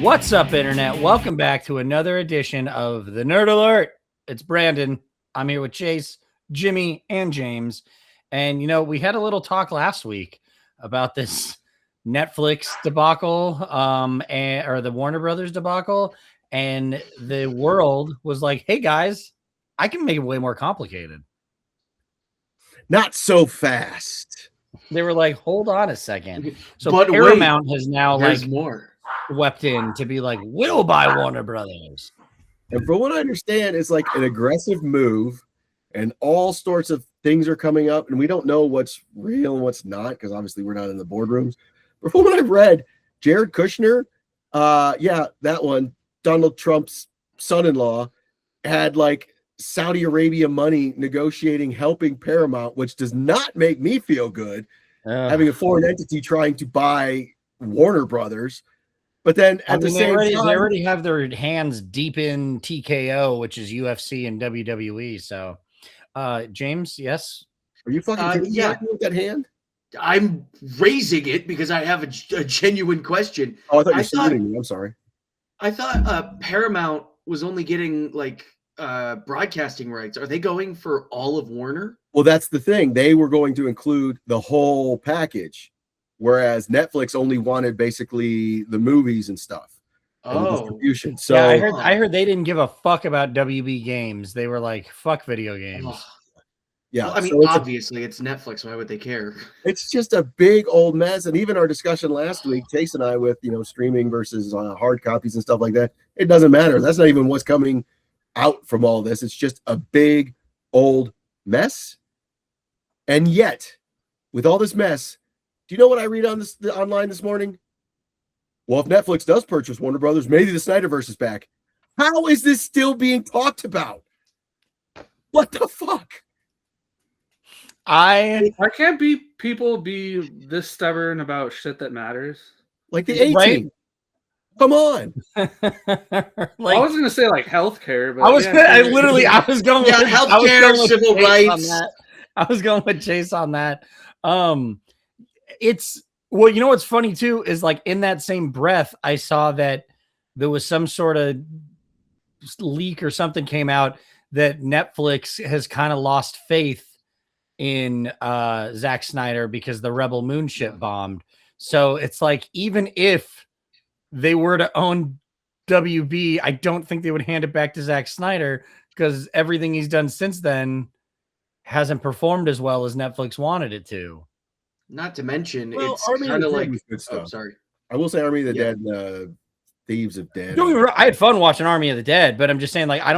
What's up, Internet? Welcome back to another edition of the Nerd Alert. It's Brandon. I'm here with Chase, Jimmy, and James. And, you know, we had a little talk last week about this Netflix debacle or the Warner Brothers debacle. And the world was like, hey, guys, I can make it way more complicated. Not so fast. They were like, hold on a second. So but Paramount has now there's more swept in to be like, we'll buy Warner Brothers. And from what I understand, it's like an aggressive move, and all sorts of things are coming up, and we don't know what's real and what's not, because obviously we're not in the boardrooms. But from what I've read, Jared Kushner, that one, Donald Trump's son-in-law, had like Saudi Arabia money negotiating, helping Paramount, which does not make me feel good, having a foreign entity trying to buy Warner Brothers. But then at the same time, they already have their hands deep in TKO, which is UFC and WWE. So, James, yes. Are you fucking with that hand? I'm raising it because I have a genuine question. Oh, I thought you were saluting me. I'm sorry. I thought Paramount was only getting like broadcasting rights. Are they going for all of Warner? Well, that's the thing. They were going to include the whole package, whereas Netflix only wanted basically the movies and stuff. And distribution. So yeah, I heard they didn't give a fuck about WB games. They were like, fuck video games. Yeah, well, I mean, so obviously it's Netflix. Why would they care? It's just a big old mess. And even our discussion last week, Chase and I, with streaming versus hard copies and stuff like that, it doesn't matter. That's not even what's coming out from all this. It's just a big old mess. And yet, with all this mess, do you know what I read on online this morning? Well, if Netflix does purchase Warner Brothers, maybe the Snyderverse is back. How is this still being talked about? What the fuck? Why can't people be this stubborn about shit that matters? Like the A-Team. Right? Come on. I was gonna say like healthcare, but I was going with civil rights. I was going with Chase on that. It's well, you know what's funny too is like in that same breath, I saw that there was some sort of leak or something came out that Netflix has kind of lost faith in Zack Snyder because the Rebel Moon ship bombed. So it's like even if they were to own WB, I don't think they would hand it back to Zack Snyder because everything he's done since then hasn't performed as well as Netflix wanted it to. Not to mention, it's Army kind of like good stuff. Oh, sorry. I will say Army of the Dead, Thieves of Dead. I had fun watching Army of the Dead, but I'm just saying, like, I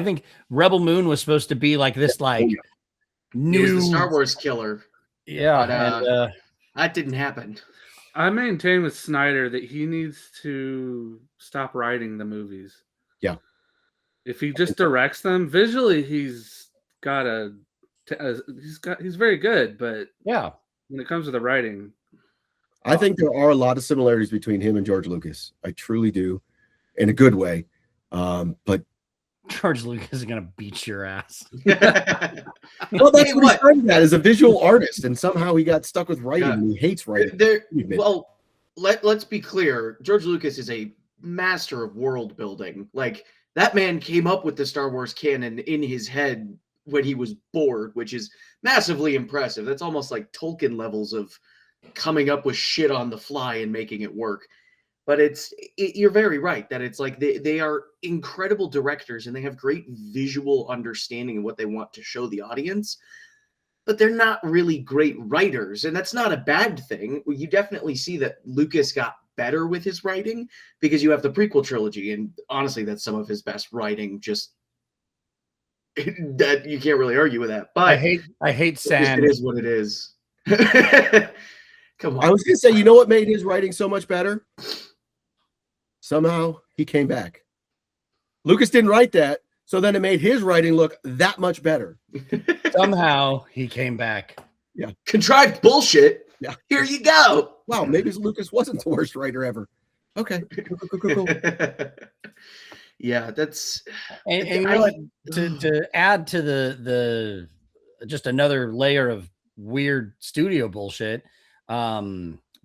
think Rebel Moon was supposed to be like this, like new It was the Star Wars killer. Yeah, but, that didn't happen. I maintain with Snyder that he needs to stop writing the movies. Yeah. If he just directs them visually, he's very good, but yeah, when it comes to the writing, I think there are a lot of similarities between him and George Lucas. I truly do, in a good way. But George Lucas is gonna beat your ass. Well, that's what he's trying at as a visual artist, and somehow he got stuck with writing. And he hates writing. Well, let's be clear. George Lucas is a master of world building. Like that man came up with the Star Wars canon in his head when he was bored, which is massively impressive. That's almost like Tolkien levels of coming up with shit on the fly and making it work. But you're very right that it's like they are incredible directors and they have great visual understanding of what they want to show the audience, but they're not really great writers. And that's not a bad thing. You definitely see that Lucas got better with his writing because you have the prequel trilogy. And honestly, that's some of his best writing. Just that you can't really argue with that. But I hate sand. It is what it is. Come on. I was going to say, you know what made his writing so much better? Somehow he came back. Lucas didn't write that, so then it made his writing look that much better. Somehow he came back. Yeah. Contrived bullshit. Yeah. Here you go. Wow, maybe Lucas wasn't the worst writer ever. Okay. Cool. Yeah, that's and you know what? To add to the just another layer of weird studio bullshit.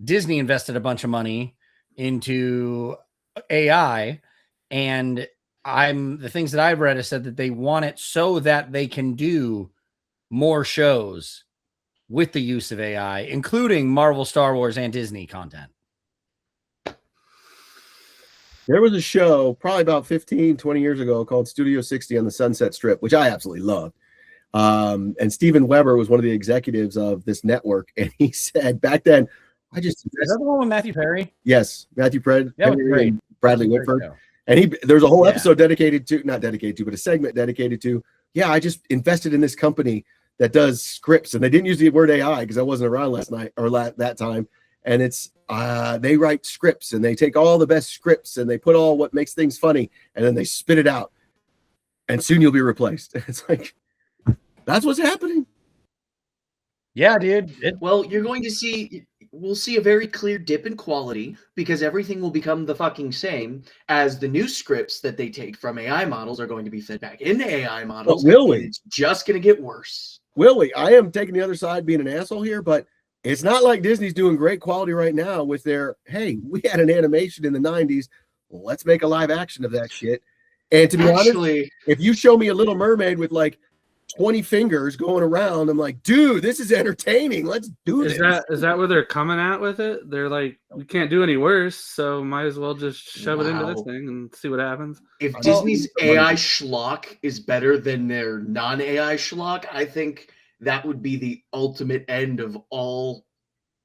Disney invested a bunch of money into AI, and the things that I've read have said that they want it so that they can do more shows with the use of AI, including Marvel, Star Wars, and Disney content. There was a show probably about 15, 20 years ago called Studio 60 on the Sunset Strip, which I absolutely loved. And Steven Weber was one of the executives of this network. And he said back then, Is that the one with Matthew Perry? Yes, Matthew Perry and Bradley Whitford. Show. And there's a whole episode dedicated to, not dedicated to, but a segment dedicated to, I just invested in this company that does scripts. And they didn't use the word AI because I wasn't around last night or that time. And it's, they write scripts and they take all the best scripts and they put all what makes things funny and then they spit it out. And soon you'll be replaced. It's like, that's what's happening. Yeah, dude. Well, we'll see a very clear dip in quality because everything will become the fucking same as the new scripts that they take from AI models are going to be fed back into AI models. But will we? It's just going to get worse. Will we? I am taking the other side being an asshole here, but it's not like Disney's doing great quality right now with their, hey, we had an animation in the 90s. Let's make a live action of that shit. And to be honest, if you show me a Little Mermaid with like 20 fingers going around, I'm like, dude, this is entertaining. Let's do this. Is that where they're coming at with it? They're like, we can't do any worse, so might as well just shove it into this thing and see what happens. If Disney's AI schlock is better than their non-AI schlock, I think that would be the ultimate end of all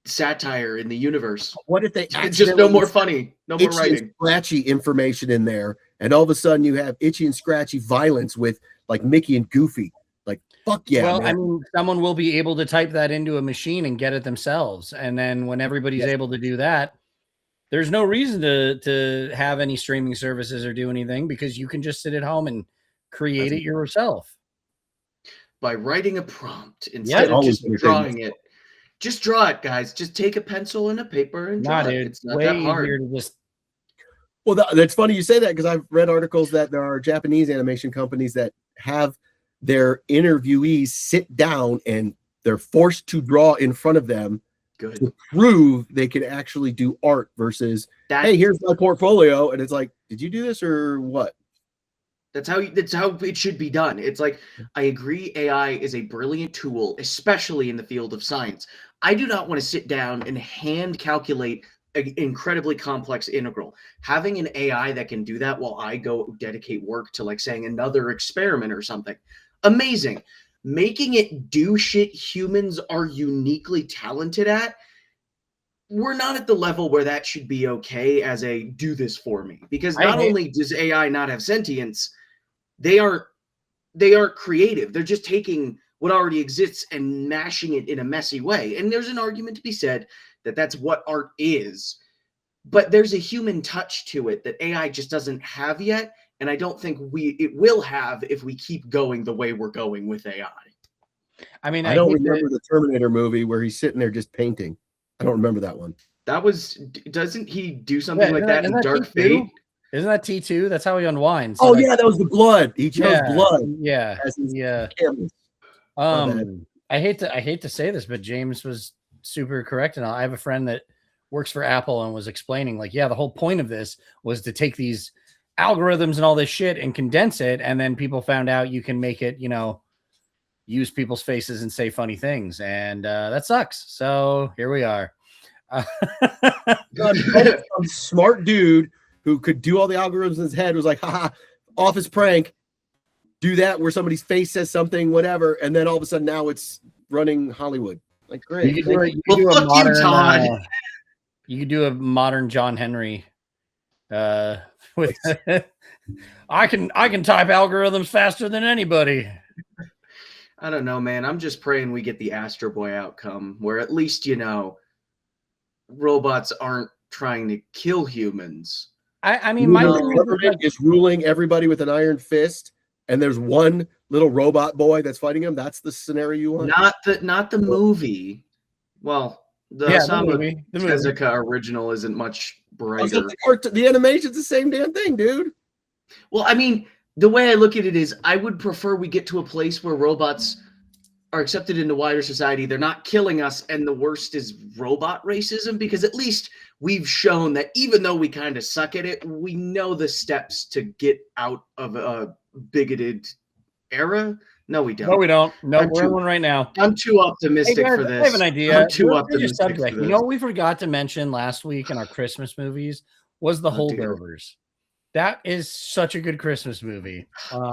satire in the universe. What if they just no more funny, no more writing, and scratchy information in there, and all of a sudden you have itchy and scratchy violence with like Mickey and Goofy? Like, fuck yeah. Well, man. I mean, someone will be able to type that into a machine and get it themselves. And then when everybody's able to do that, there's no reason to have any streaming services or do anything because you can just sit at home and create it yourself. By writing a prompt instead of just drawing it. Just draw it, guys. Just take a pencil and a paper and draw it. It's not that hard. Well, that's funny you say that because I've read articles that there are Japanese animation companies that have their interviewees sit down and they're forced to draw in front of them to prove they can actually do art versus, hey, here's my portfolio. And it's like, did you do this or what? That's how it should be done. It's like, I agree AI is a brilliant tool, especially in the field of science. I do not want to sit down and hand calculate an incredibly complex integral. Having an AI that can do that while I go dedicate work to, like, saying another experiment or something, amazing. Making it do shit humans are uniquely talented at, we're not at the level where that should be okay as a do this for me. Because not only does AI not have sentience, they are creative. They're just taking what already exists and mashing it in a messy way. And there's an argument to be said that that's what art is. But there's a human touch to it that AI just doesn't have yet. And I don't think it will have if we keep going the way we're going with AI. I mean, I don't remember the Terminator movie where he's sitting there just painting. I don't remember that one. Doesn't he do something like that in Dark Fate? Isn't that T2? That's how he unwinds. Oh, yeah, that was the blood. He chose blood. Yeah. Canvas. I hate to say this, but James was super correct. And I have a friend that works for Apple and was explaining, like, the whole point of this was to take these algorithms and all this shit and condense it. And then people found out you can make it, use people's faces and say funny things. And that sucks. So here we are. Some smart dude who could do all the algorithms in his head was like, haha, office prank. Do that where somebody's face says something, whatever. And then all of a sudden now it's running Hollywood. Like, great. You could do a modern John Henry. With I can type algorithms faster than anybody. I don't know, man. I'm just praying we get the Astro Boy outcome where at least, robots aren't trying to kill humans. I mean, my government is ruling everybody with an iron fist, and there's one little robot boy that's fighting him. That's the scenario you want. Not the movie. Well, the Tezuka original isn't much brighter. The animation's the same damn thing, dude. Well, I mean, the way I look at it is, I would prefer we get to a place where robots are accepted into wider society. They're not killing us, and the worst is robot racism, because at least we've shown that even though we kind of suck at it, we know the steps to get out of a bigoted era. No, we don't. No, we don't. No, I'm we're too- in one right now. I'm too optimistic for this. I have an idea. I'm too Here's your optimistic subject. for You this. know what we forgot to mention last week in our Christmas movies was the Oh, dear. Holdovers. That is such a good Christmas movie.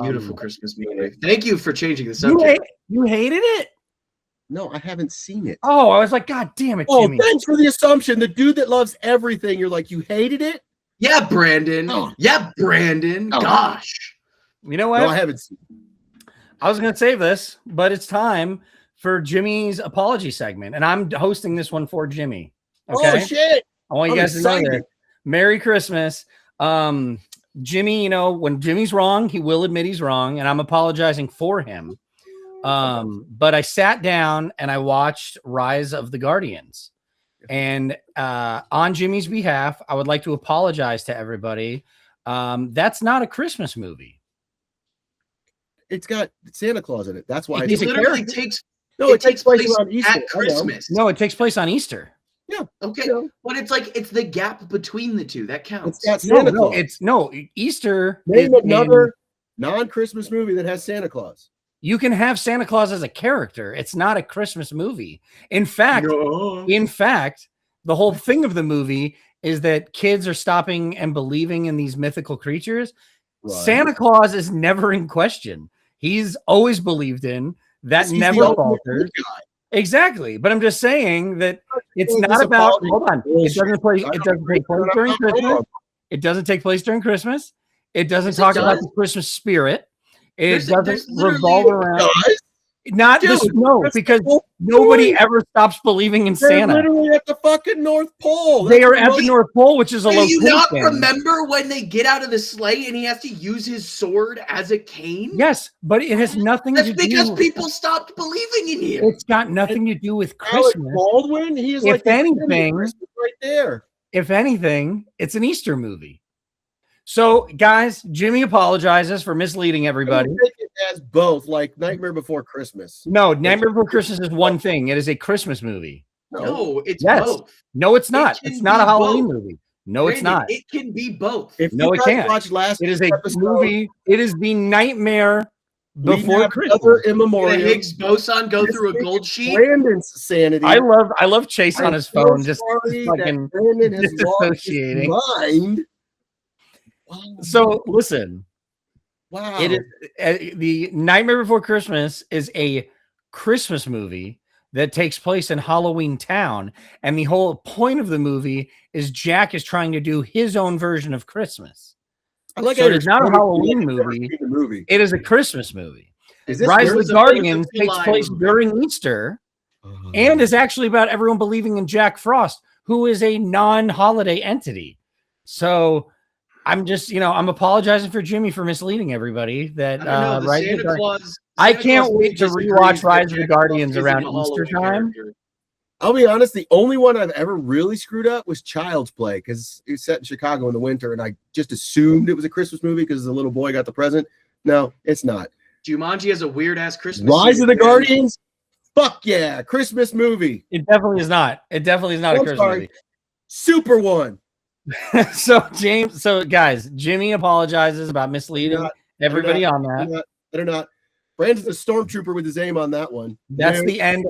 Beautiful Christmas movie. Thank you for changing the You, subject. you hated it? No, I haven't seen it. Oh, I was like, God damn it, Oh, Jimmy. thanks for the assumption. The dude that loves everything, you're like, you hated it? Yeah, Brandon. Oh. Yeah, Brandon. Oh. Gosh. You know what? No, I haven't seen it. I was going to save this, but it's time for Jimmy's apology segment, and I'm hosting this one for Jimmy. Okay, Oh, shit. I want you I'm guys to know excited. that. Merry Christmas, Jimmy. You know, when Jimmy's wrong, he will admit he's wrong, and I'm apologizing for him. But I sat down and I watched Rise of the Guardians, and on Jimmy's behalf, I would like to apologize to everybody. That's not a Christmas movie. It's got Santa Claus in it. That's why It He's a literally character. takes No, it takes place around Easter. at I know. Christmas. No, it takes place on Easter. Okay, You know, but it's like it's the gap between the two that counts. it's got No, Santa no, Claus. it's no Easter. Name is another non-Christmas movie that has Santa Claus. You can have Santa Claus as a character. It's not a Christmas movie. In fact, the whole thing of the movie is that kids are stopping and believing in these mythical creatures. Right. Santa Claus is never in question. He's always believed in. That He's the never ultimate falters. good guy. Exactly. But I'm just saying that it's Well, not this about apology hold on. bullshit. It doesn't take place during Christmas. It doesn't take place during Christmas. It doesn't Yes, it talk about does. the Christmas spirit. It There's doesn't literally- revolve around Guys, not Dude, this, no, that's because the whole nobody point. ever stops believing in they're Santa. literally at the fucking North Pole. They That's are at the most- North Pole, which is a Do you not location. remember when they get out of the sleigh and he has to use his sword as a cane? Yes, but it has nothing That's to because do. people stopped believing in him. It's got nothing to do with Alec Christmas. Baldwin, he is If like the anything- Christmas right there. If anything, it's an Easter movie. So, guys, Jimmy apologizes for misleading everybody. I take it as both, like Nightmare Before Christmas. No, Nightmare Before Christmas is one thing. It is a Christmas movie. No, it's Yes. both. No, it's not. can It's not a be Halloween both. movie. No, it's Brandon, not. It can be both. If No, you it guys can't. watched last It is a episode, movie. It is the Nightmare we Before have Christmas. other The immemorial. Higgs boson go This through a is gold sheet. Brandon's sanity. I love Chase on I'm his so phone, just sorry that fucking Brandon has lost his disassociating. mind. Wow. So listen, Wow. it is the Nightmare Before Christmas is a Christmas movie that takes place in Halloween Town, and the whole point of the movie is Jack is trying to do his own version of Christmas. I like So how it is not a you're Halloween explaining movie. the movie. It is a Christmas movie. Is this Rise of There's the a Guardians big takes line. place during Easter Uh-huh. and is actually about everyone believing in Jack Frost, who is a non-holiday entity. So I'm just, I'm apologizing for Jimmy for misleading everybody. That I don't know. The Rise of the Santa Guardians. Claus. I Santa can't Claus wait to disagrees rewatch that Rise of the Jack Frost Guardians isn't around a Easter Halloween time. character. I'll be honest, the only one I've ever really screwed up was Child's Play because it was set in Chicago in the winter, and I just assumed it was a Christmas movie because the little boy got the present. No, it's not. Jumanji has a weird ass Christmas. Rise scene, of the man. Guardians? Fuck yeah, Christmas movie. It definitely is not. It definitely is not a I'm Christmas sorry. Super one. movie. So guys, Jimmy apologizes about misleading Not- everybody on They're that. not. They're not. Brandon's a stormtrooper with his aim on that one. That's Nope. the end.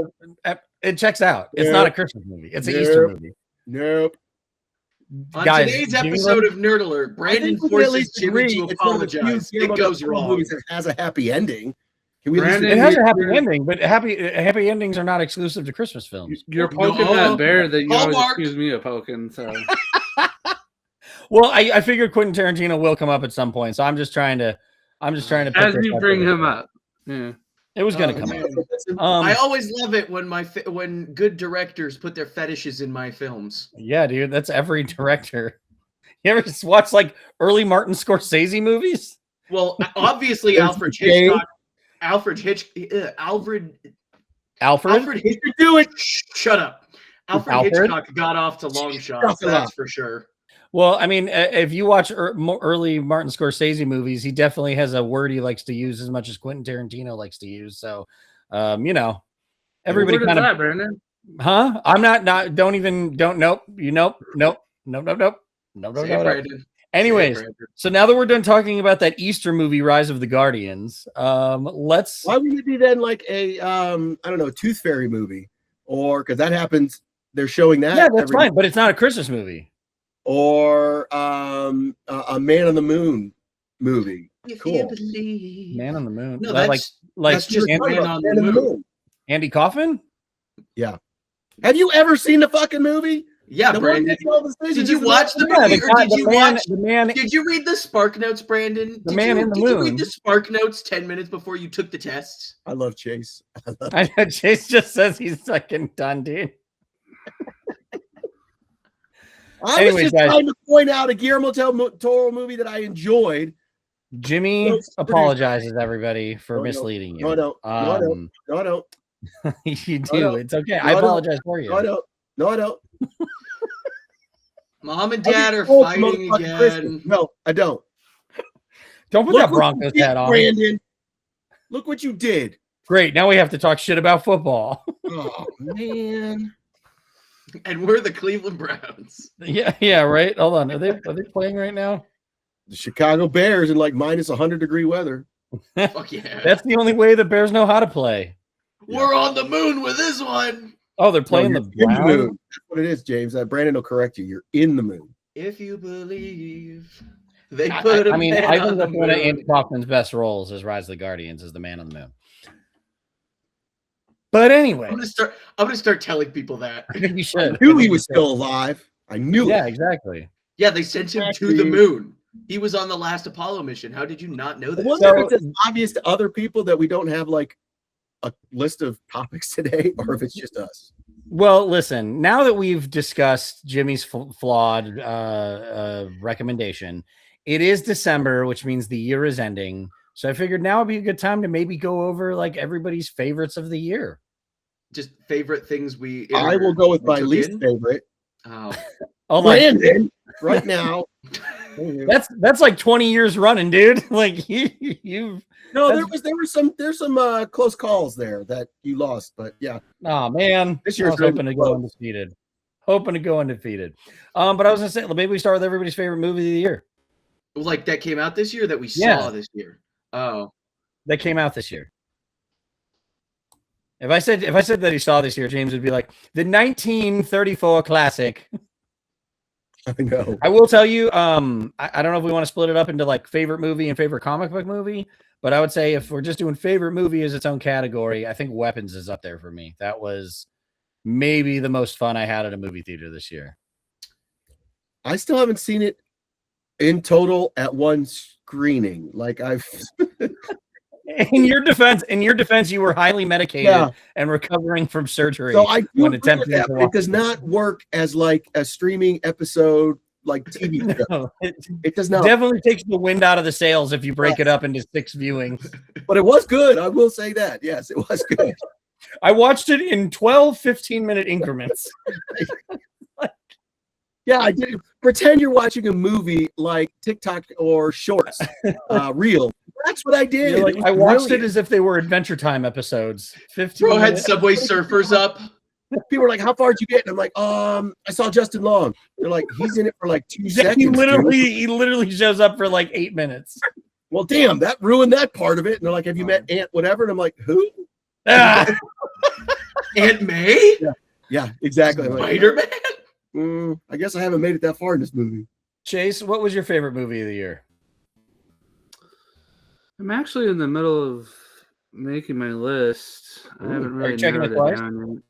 It checks out. It's Nope. not a Christmas movie. It's an Easter Nope. movie. Nope. On Guys, today's Jimmy episode of Nerd Alert, I Brandon think we can at forces least Jimmy agree to it's one of the few apologize. It Guillermo goes del Toro wrong. movies that has a happy ending. Can we at least Brandon, It agree? has a happy you're- ending, but happy endings are not exclusive to Christmas films. You're poking No. that bear that you always Hallmark. accuse me of poking. So Well, I figured Quentin Tarantino will come up at some point, so I'm just trying to put as this you out bring there. him up, yeah. It was gonna Oh, come man. up. I always love it when when good directors put their fetishes in my films. Yeah, dude, that's every director. You ever just watch like early Martin Scorsese movies? Well, obviously There's Alfred the game. Hitchcock. Alfred Alfred? Hitchcock. Do it. Shut up. Alfred Alfred? Hitchcock got off to long shots. Shut That's up. for sure. Well, I mean, if you watch early Martin Scorsese movies, he definitely has a word he likes to use as much as Quentin Tarantino likes to use. So You know, Where everybody does kind of, that, Brandon? huh? I'm not, don't even, don't, nope, nope. Say it, Brandon. Say it, Anyways, Brandon. so now that we're done talking about that Easter movie, Rise of the Guardians, let's. Why would it be then like a I don't know, Tooth Fairy movie, or because that happens, they're showing that. Yeah, that's fine, but it's not a Christmas movie. Or a Man on the Moon movie. Cool. Man on the Moon. No, like that's just Man on the Moon. Andy Kaufman. Yeah. Have you ever seen the fucking movie? Yeah, Brandon. Did you watch the movie, or did you watch the man? Did you read the Spark Notes, Brandon? The Man in the Moon. Did you read the Spark Notes 10 minutes before you took the tests? I love Chase. Chase just says he's fucking done, dude. I was just trying to point out a Guillermo del Toro movie that I enjoyed. Jimmy apologizes, everybody, for misleading you. No. You do. It's okay. I apologize for you. No, I don't. Mom and Dad are fighting again. Christmas. No, I don't. Don't put that Broncos hat on, Brandon. Look what you did. Great. Now we have to talk shit about football. Oh man. And we're the Cleveland Browns. Yeah, right. Hold on. Are they playing right now? The Chicago Bears in like minus 100-degree weather. Fuck yeah. That's the only way the Bears know how to play. We're on the moon with this one. Oh, they're playing the Browns? Moon. That's what it is, James. Brandon will correct you. You're in the moon. If you believe they put I think that's one of Andy Kaufman's best roles is Rise of the Guardians as the Man on the Moon. But anyway, I'm gonna start telling people that. I think you should. I knew he was still alive. I knew. Yeah, exactly. Yeah, they sent him to the moon. He was on the last Apollo mission. How did you not know that? I wonder if it's obvious to other people that we don't have like a list of topics today, or if it's just us. Well, listen, now that we've discussed Jimmy's flawed recommendation, it is December, which means the year is ending. So I figured now would be a good time to maybe go over like everybody's favorites of the year. Just favorite things we. I will go with my least favorite. Oh, Brandon, right now. That's like 20 years running, dude. Like you've. No, there's some close calls there that you lost, but yeah. Oh man, this year's hoping to go undefeated. But I was gonna say maybe we start with everybody's favorite movie of the year. Like that came out this year that we saw this year. Oh, that came out this year. If I said that he saw this year, James would be like the 1934 classic. I know. I will tell you, I don't know if we want to split it up into like favorite movie and favorite comic book movie, but I would say if we're just doing favorite movie as its own category, I think Weapons is up there for me. That was maybe the most fun I had at a movie theater this year. I still haven't seen it in total at one screening. Like I've in your defense, you were highly medicated and recovering from surgery. So I when attempting to watch it does not work as like a streaming episode like TV show. No, it does not. Definitely takes the wind out of the sails if you break it up into 6 viewings. But it was good. I will say that. Yes, it was good. I watched it in 12 15-minute increments. Yeah, I did. Pretend you're watching a movie like TikTok or Shorts, Reel. That's what I did. Like, I watched it as if they were Adventure Time episodes. 15 Bro had Subway Surfers up. People were like, "How far did you get?" And I'm like, I saw Justin Long." They're like, "He's in it for like 2 seconds." He literally shows up for like 8 minutes. Well, damn, that ruined that part of it. And they're like, "Have you met Aunt whatever?" And I'm like, "Who?" Ah. Aunt May? Yeah, exactly. Spider-Man? I guess I haven't made it that far in this movie. Chase, what was your favorite movie of the year? I'm actually in the middle of making my list. I haven't really narrowed it down yet.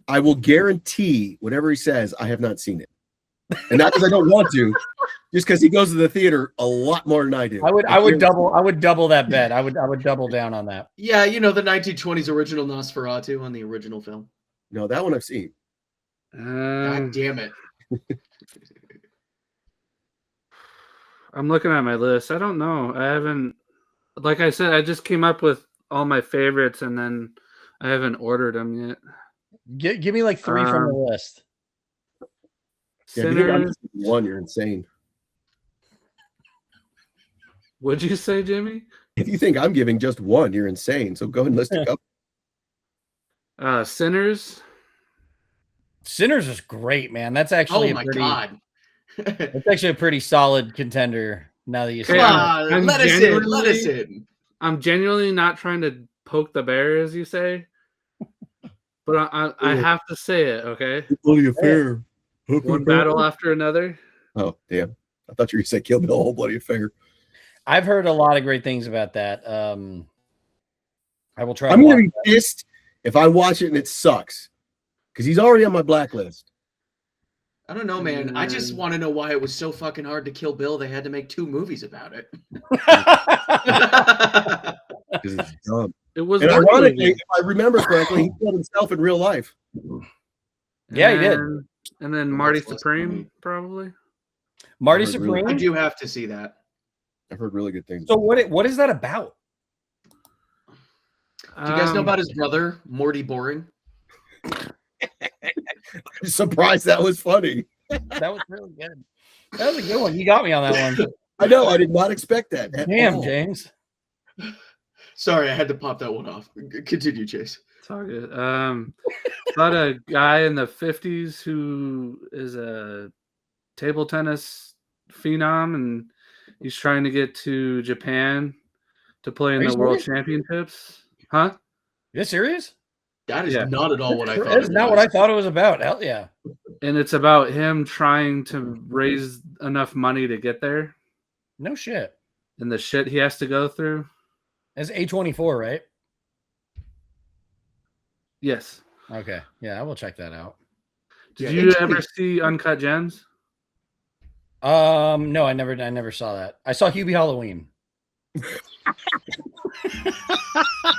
I will guarantee whatever he says, I have not seen it. And not because I don't want to, just because he goes to the theater a lot more than I do. I would double that bet. I would double down on that. Yeah, you know, the 1920s original Nosferatu on the original film. No, that one I've seen. God damn it. I'm looking at my list. I don't know. I haven't, like I said, I just came up with all my favorites and then I haven't ordered them yet. Give me like 3 from the list. Yeah, if you think I'm just one, you're insane. What'd you say, Jimmy? If you think I'm giving just one, you're insane. So go and list a couple. Sinners. Sinners is great, man. That's actually Oh my god. That's actually a pretty solid contender. Now that you say Come it. on, let us in. Let us in. I'm genuinely not trying to poke the bear, as you say, but I have to say it. Okay. Bloody affair. One battle after another. Oh damn! I thought you were going to say Kill Bill, whole bloody affair. I've heard a lot of great things about that. I will try. I'm going to be pissed if I watch it and it sucks, because he's already on my blacklist. I don't know, man. I just want to know why it was so fucking hard to kill Bill. They had to make 2 movies about it. Because it's dumb. It was. And ironically, if I remember correctly, he killed himself in real life. Yeah, he did. And then Marty Supreme, probably. Marty Supreme. I do have to see that. I've heard really good things. So what is that about? Do you guys know about his brother, Morty Boring? I'm surprised that was funny. That was really good. That was a good one. You got me on that one. I know. I did not expect that. Damn, James. Sorry, I had to pop that one off. Continue, Chase. It's all good. About a guy in the 50s who is a table tennis phenom, and he's trying to get to Japan to play in the World Championships. Huh? You serious? That is not at all what I thought. That is not what I thought it was about. Hell yeah. And it's about him trying to raise enough money to get there. No shit. And the shit he has to go through. It's A24, right? Yes. Okay. Yeah, I will check that out. Did you ever see Uncut Gems? No, I never saw that. I saw Hubie Halloween.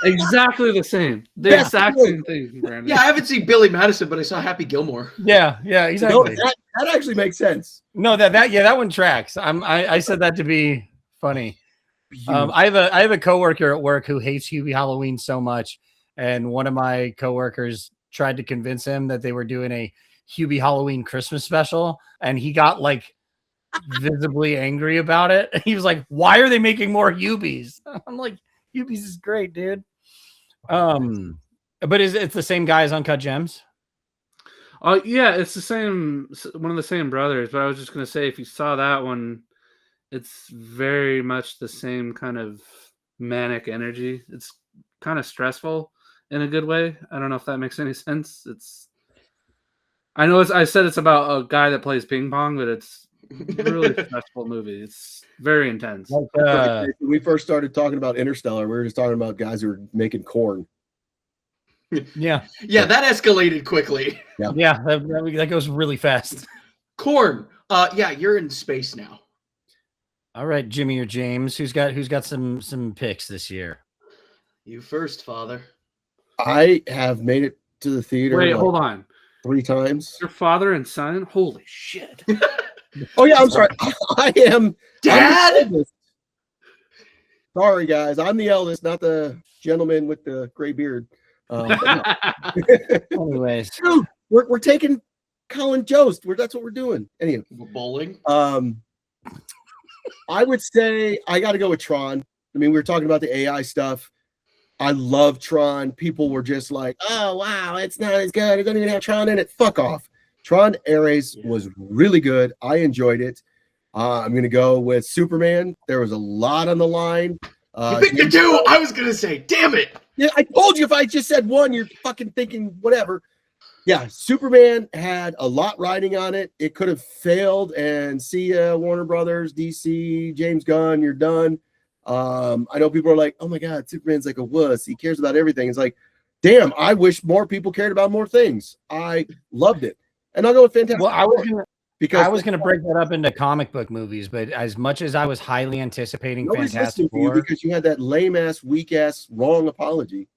Exactly the same. The exact same thing, Brandon. Yeah, I haven't seen Billy Madison, but I saw Happy Gilmore. Yeah, exactly. No, that actually makes sense. No, that one tracks. I said that to be funny. I have a coworker at work who hates Hubie Halloween so much, and one of my coworkers tried to convince him that they were doing a Hubie Halloween Christmas special, and he got like visibly angry about it. He was like, "Why are they making more Hubies?" I'm like, "Hubies is great, dude." But it's the same guy as Uncut Gems? Oh yeah, it's the same, one of the same brothers. But I was just gonna say, if you saw that one, it's very much the same kind of manic energy. It's kind of stressful in a good way. I don't know if that makes any sense. I said it's about a guy that plays ping pong, but it's a really stressful movie. It's very intense. When we first started talking about Interstellar, we were just talking about guys who were making corn. Yeah, that escalated quickly. Yeah, that goes really fast. Corn. Yeah, you're in space now. All right, Jimmy or James, who's got some picks this year? You first, father. I have made it to the theater. Wait, hold on. 3 times. Your father and son? Holy shit. Oh yeah, I'm sorry. I am Dad. Sorry, guys. I'm the eldest, not the gentleman with the gray beard. Anyways, dude, we're taking Colin Jost. That's what we're doing. Anyway, bowling. I would say I got to go with Tron. I mean, we were talking about the AI stuff. I love Tron. People were just like, "Oh wow, it's not as good. It doesn't even have Tron in it." Fuck off. Tron Ares was really good. I enjoyed it. I'm gonna go with Superman. There was a lot on the line. You picked the 2. I was gonna say, damn it. Yeah, I told you if I just said 1, you're fucking thinking whatever. Yeah, Superman had a lot riding on it. It could have failed, and see ya, Warner Brothers, DC, James Gunn, you're done. I know people are like, "Oh my God, Superman's like a wuss. He cares about everything." It's like, damn, I wish more people cared about more things. I loved it. And I'll go with Fantastic. Well, I was gonna break that up into comic book movies, but as much as I was highly anticipating Fantastic Four, because you had that lame ass, weak ass, wrong apology.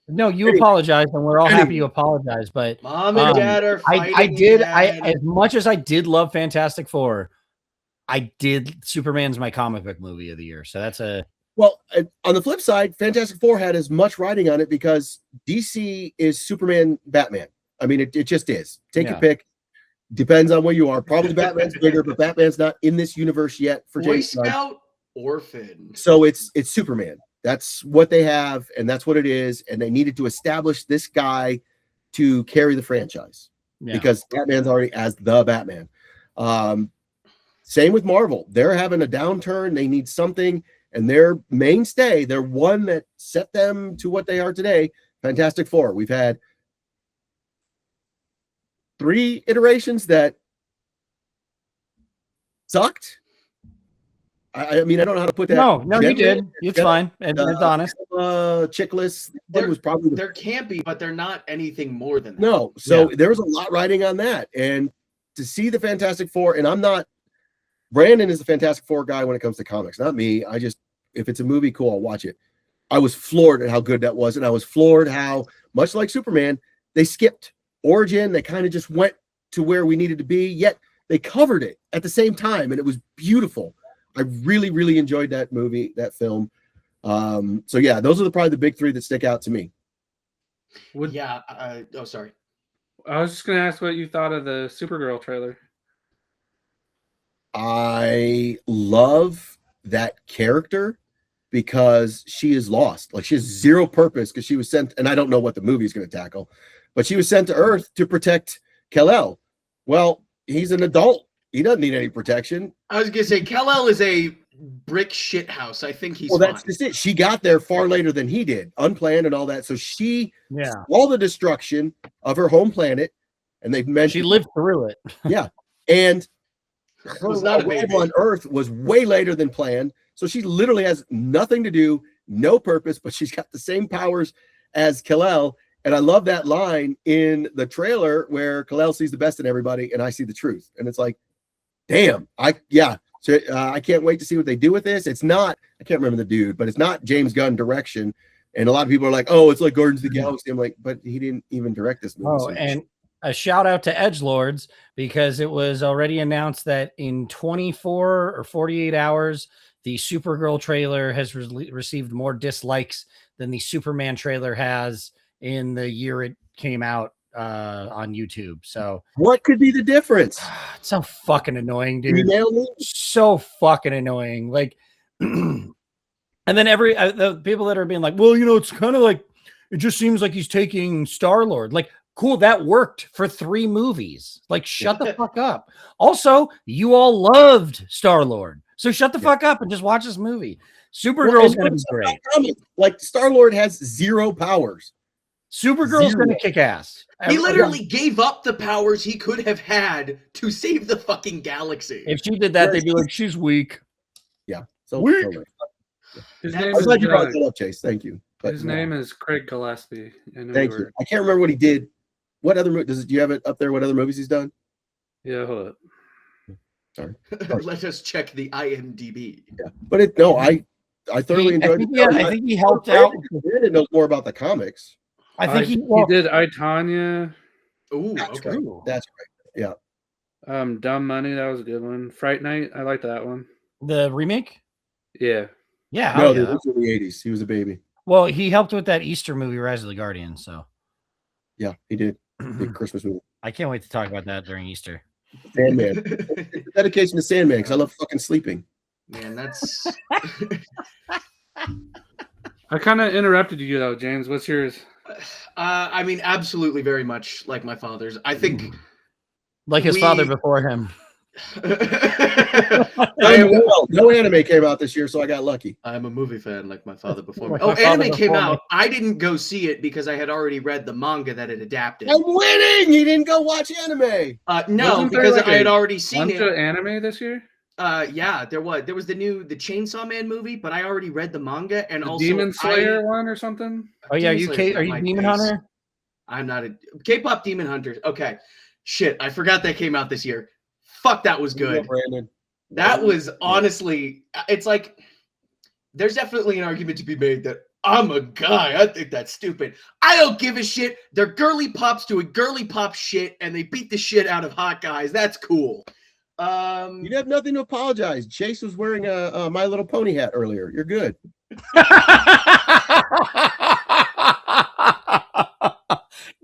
No, you apologized, and we're all happy you apologized. But Mom and Dad are fighting. I did. As much as I did love Fantastic Four, I did. Superman's my comic book movie of the year, so that's a. Well, on the flip side, Fantastic Four had as much writing on it because DC is Superman, Batman. I mean, it just is. Take your pick. Depends on where you are. Probably Batman's bigger, but Batman's not in this universe yet for Boy James Gunn. Scout, orphan. So it's Superman. That's what they have, and that's what it is. And they needed to establish this guy to carry the franchise because Batman's already as the Batman. Same with Marvel. They're having a downturn. They need something, and their mainstay, their one that set them to what they are today, Fantastic Four. We've had 3 iterations that sucked. I mean, I don't know how to put that. No, you did. It's fine. And it's honest. Chickless. There can't be, but they're not anything more than that. No. So there was a lot riding on that. And to see the Fantastic Four, and Brandon is the Fantastic Four guy when it comes to comics, not me. If it's a movie, cool, I'll watch it. I was floored at how good that was. And I was floored how, much like Superman, they skipped origin. They kind of just went to where we needed to be, yet they covered it at the same time. And it was beautiful. I really, really enjoyed that movie, that film. So yeah, those are probably the big 3 that stick out to me. Sorry. I was just going to ask what you thought of the Supergirl trailer. I love that character because she is lost. Like, she has zero purpose because she was sent, and I don't know what the movie is going to tackle, but she was sent to Earth to protect Kal-El. Well, he's an adult. He doesn't need any protection. I was going to say, Kal-El is a brick shit house. I think he's that's just it. She got there far later than he did, unplanned and all that. So she saw the destruction of her home planet, and they've mentioned she lived through it. Yeah. And her arrival on Earth was way later than planned. So she literally has nothing to do, no purpose, but she's got the same powers as Kal-El. And I love that line in the trailer where Kal-El sees the best in everybody and I see the truth. And it's like, damn, I can't wait to see what they do with this. It's not, I can't remember the dude, but it's not James Gunn direction. And a lot of people are like, oh, it's like Guardians of the Galaxy. I'm like, but he didn't even direct this movie. Oh, and a shout out to Edgelords, because it was already announced that in 24 or 48 hours, the Supergirl trailer has received more dislikes than the Superman trailer has in the year it came out on YouTube. So what could be the difference? It's so fucking annoying, dude. So fucking annoying. Like, and then the people that are being like, well, it's kind of like, it just seems like he's taking Star-Lord. Like, cool, that worked for 3 movies. Like, shut the fuck up. Also, you all loved Star-Lord. So shut the fuck up and just watch this movie. Supergirl's going to be great. Like, Star-Lord has 0 powers. Supergirl's going to kick ass. He literally gave up the powers he could have had to save the fucking galaxy. If she did that, they'd be like, she's weak. Yeah. So weak. I'm glad you brought that up, Chase. Thank you. His name is Craig Gillespie. Thank you. I can't remember what he did. What other movies? Do you have it up there? What other movies he's done? Yeah, hold up. Sorry. Let us check the IMDb. Yeah, but I thoroughly enjoyed it. I think he helped out. Brandon knows more about the comics. I think he did I, Tonya. Ooh, that's okay. Right. That's right. Yeah. Dumb Money, that was a good one. Fright Night, I like that one. The remake? Yeah. Yeah. No, this was in the 80s. He was a baby. Well, he helped with that Easter movie, Rise of the Guardians. So yeah, he did. Big Christmas movie. I can't wait to talk about that during Easter. Sandman. It's a dedication to Sandman because I love fucking sleeping. Man, that's. I kind of interrupted you though, James. What's yours? I mean, absolutely, very much like my father's. I think, like his father before him. No anime came out this year, so I got lucky. I'm a movie fan like my father before me. Oh, anime came out. I didn't go see it because I had already read the manga that it adapted. I'm winning. You didn't go watch anime. No, because I had already seen it. Anime this year? Yeah, there was the Chainsaw Man movie, but I already read the manga and also Demon Slayer one or something. Oh yeah, are you Demon Hunter? I'm not a K-pop Demon Hunter. Okay, shit, I forgot that came out this year. Fuck, that was good. That was honestly, it's like there's definitely an argument to be made that I'm a guy. I think that's stupid. I don't give a shit. They're girly pops doing girly pop shit, and they beat the shit out of hot guys. That's cool. You have nothing to apologize. Chase was wearing a My Little Pony hat earlier. You're good.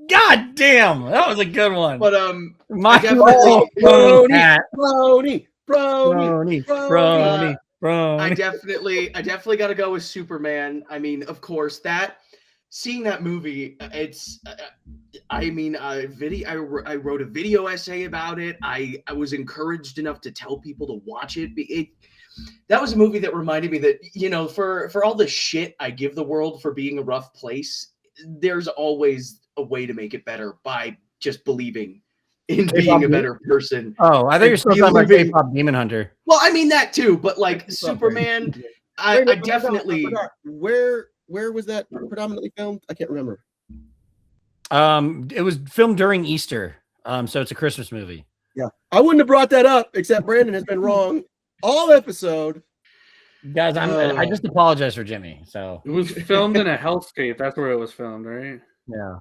God damn, that was a good one. But My Little Pony hat. Brony. Wrong. I definitely got to go with Superman. I mean, of course, seeing that movie, it's. I mean, I wrote a video essay about it. I was encouraged enough to tell people to watch it. That was a movie that reminded me that, you know, for all the shit I give the world for being a rough place, there's always a way to make it better by just believing in being a better person. Oh, I thought you were still talking about K-pop Demon Hunter. Well, I mean that too, but like Superman, I definitely. Where was that predominantly filmed? I can't remember. It was filmed during Easter. So it's a Christmas movie. Yeah, I wouldn't have brought that up, except Brandon has been wrong all episode. Guys, I just apologize for Jimmy. So it was filmed in a hellscape. That's where it was filmed, right? Yeah.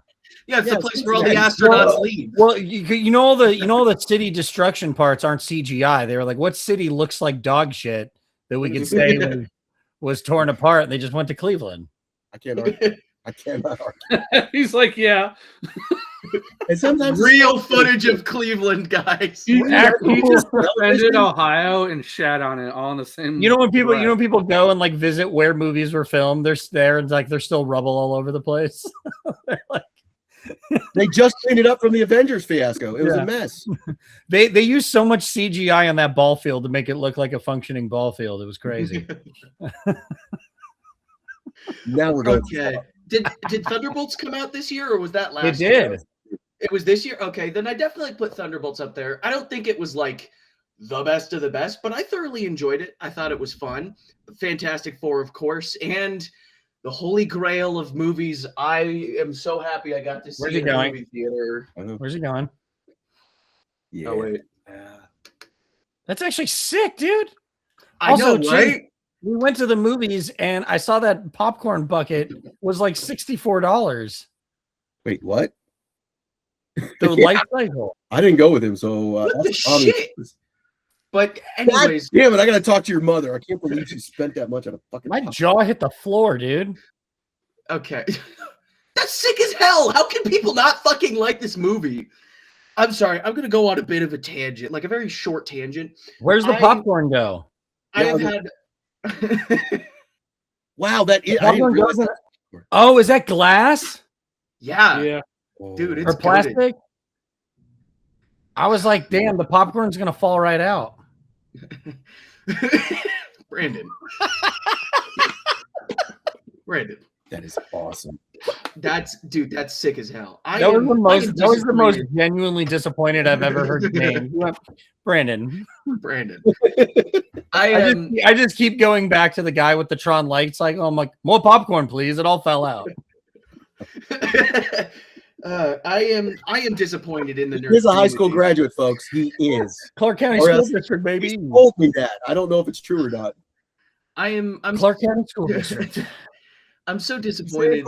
Yeah, it's the place where all the astronauts leave. Well, you know all the city destruction parts aren't CGI. They were like, what city looks like dog shit that we could say was torn apart? And they just went to Cleveland. I can't argue. I cannot argue. He's like, yeah. And sometimes real footage of Cleveland, guys. He just defended Ohio and shat on it all in the same. You know when people go and like visit where movies were filmed, they're there and like there's still rubble all over the place. Like, they just cleaned it up from the Avengers fiasco. It was a mess. They used so much CGI on that ball field to make it look like a functioning ball field. It was crazy. Now we're going. Okay. Did Thunderbolts come out this year or was that last year? It did. It was this year? Okay, then I definitely put Thunderbolts up there. I don't think it was like the best of the best, but I thoroughly enjoyed it. I thought it was fun. Fantastic Four, of course, and the holy grail of movies. I am so happy I got to see in the movie theater. Where's he going? Yeah. Oh, wait. That's actually sick, dude. I know, right? We went to the movies and I saw that popcorn bucket was like $64. Wait, what? The life cycle. I didn't go with him, so what the shit? But anyways, God damn it! I gotta talk to your mother. I can't believe she spent that much on a fucking. My jaw hit the floor, dude. Okay, that's sick as hell. How can people not fucking like this movie? I'm sorry. I'm gonna go on a bit of a tangent, like a very short tangent. Where's the popcorn go? I have had. Wow, that is. I didn't realize that. Oh, is that glass? Yeah. Dude, it's or plastic. Goated. I was like, damn, the popcorn's gonna fall right out. Brandon. That is awesome. That's sick as hell. That was the most genuinely disappointed I've ever heard your name. Brandon. I just keep going back to the guy with the Tron light cycle. I'm like, more popcorn, please. It all fell out. I am disappointed in the nerd. He's a high school graduate, folks. He is Clark County School District, baby. He told me that. I don't know if it's true or not. I'm Clark County School District. I'm so disappointed.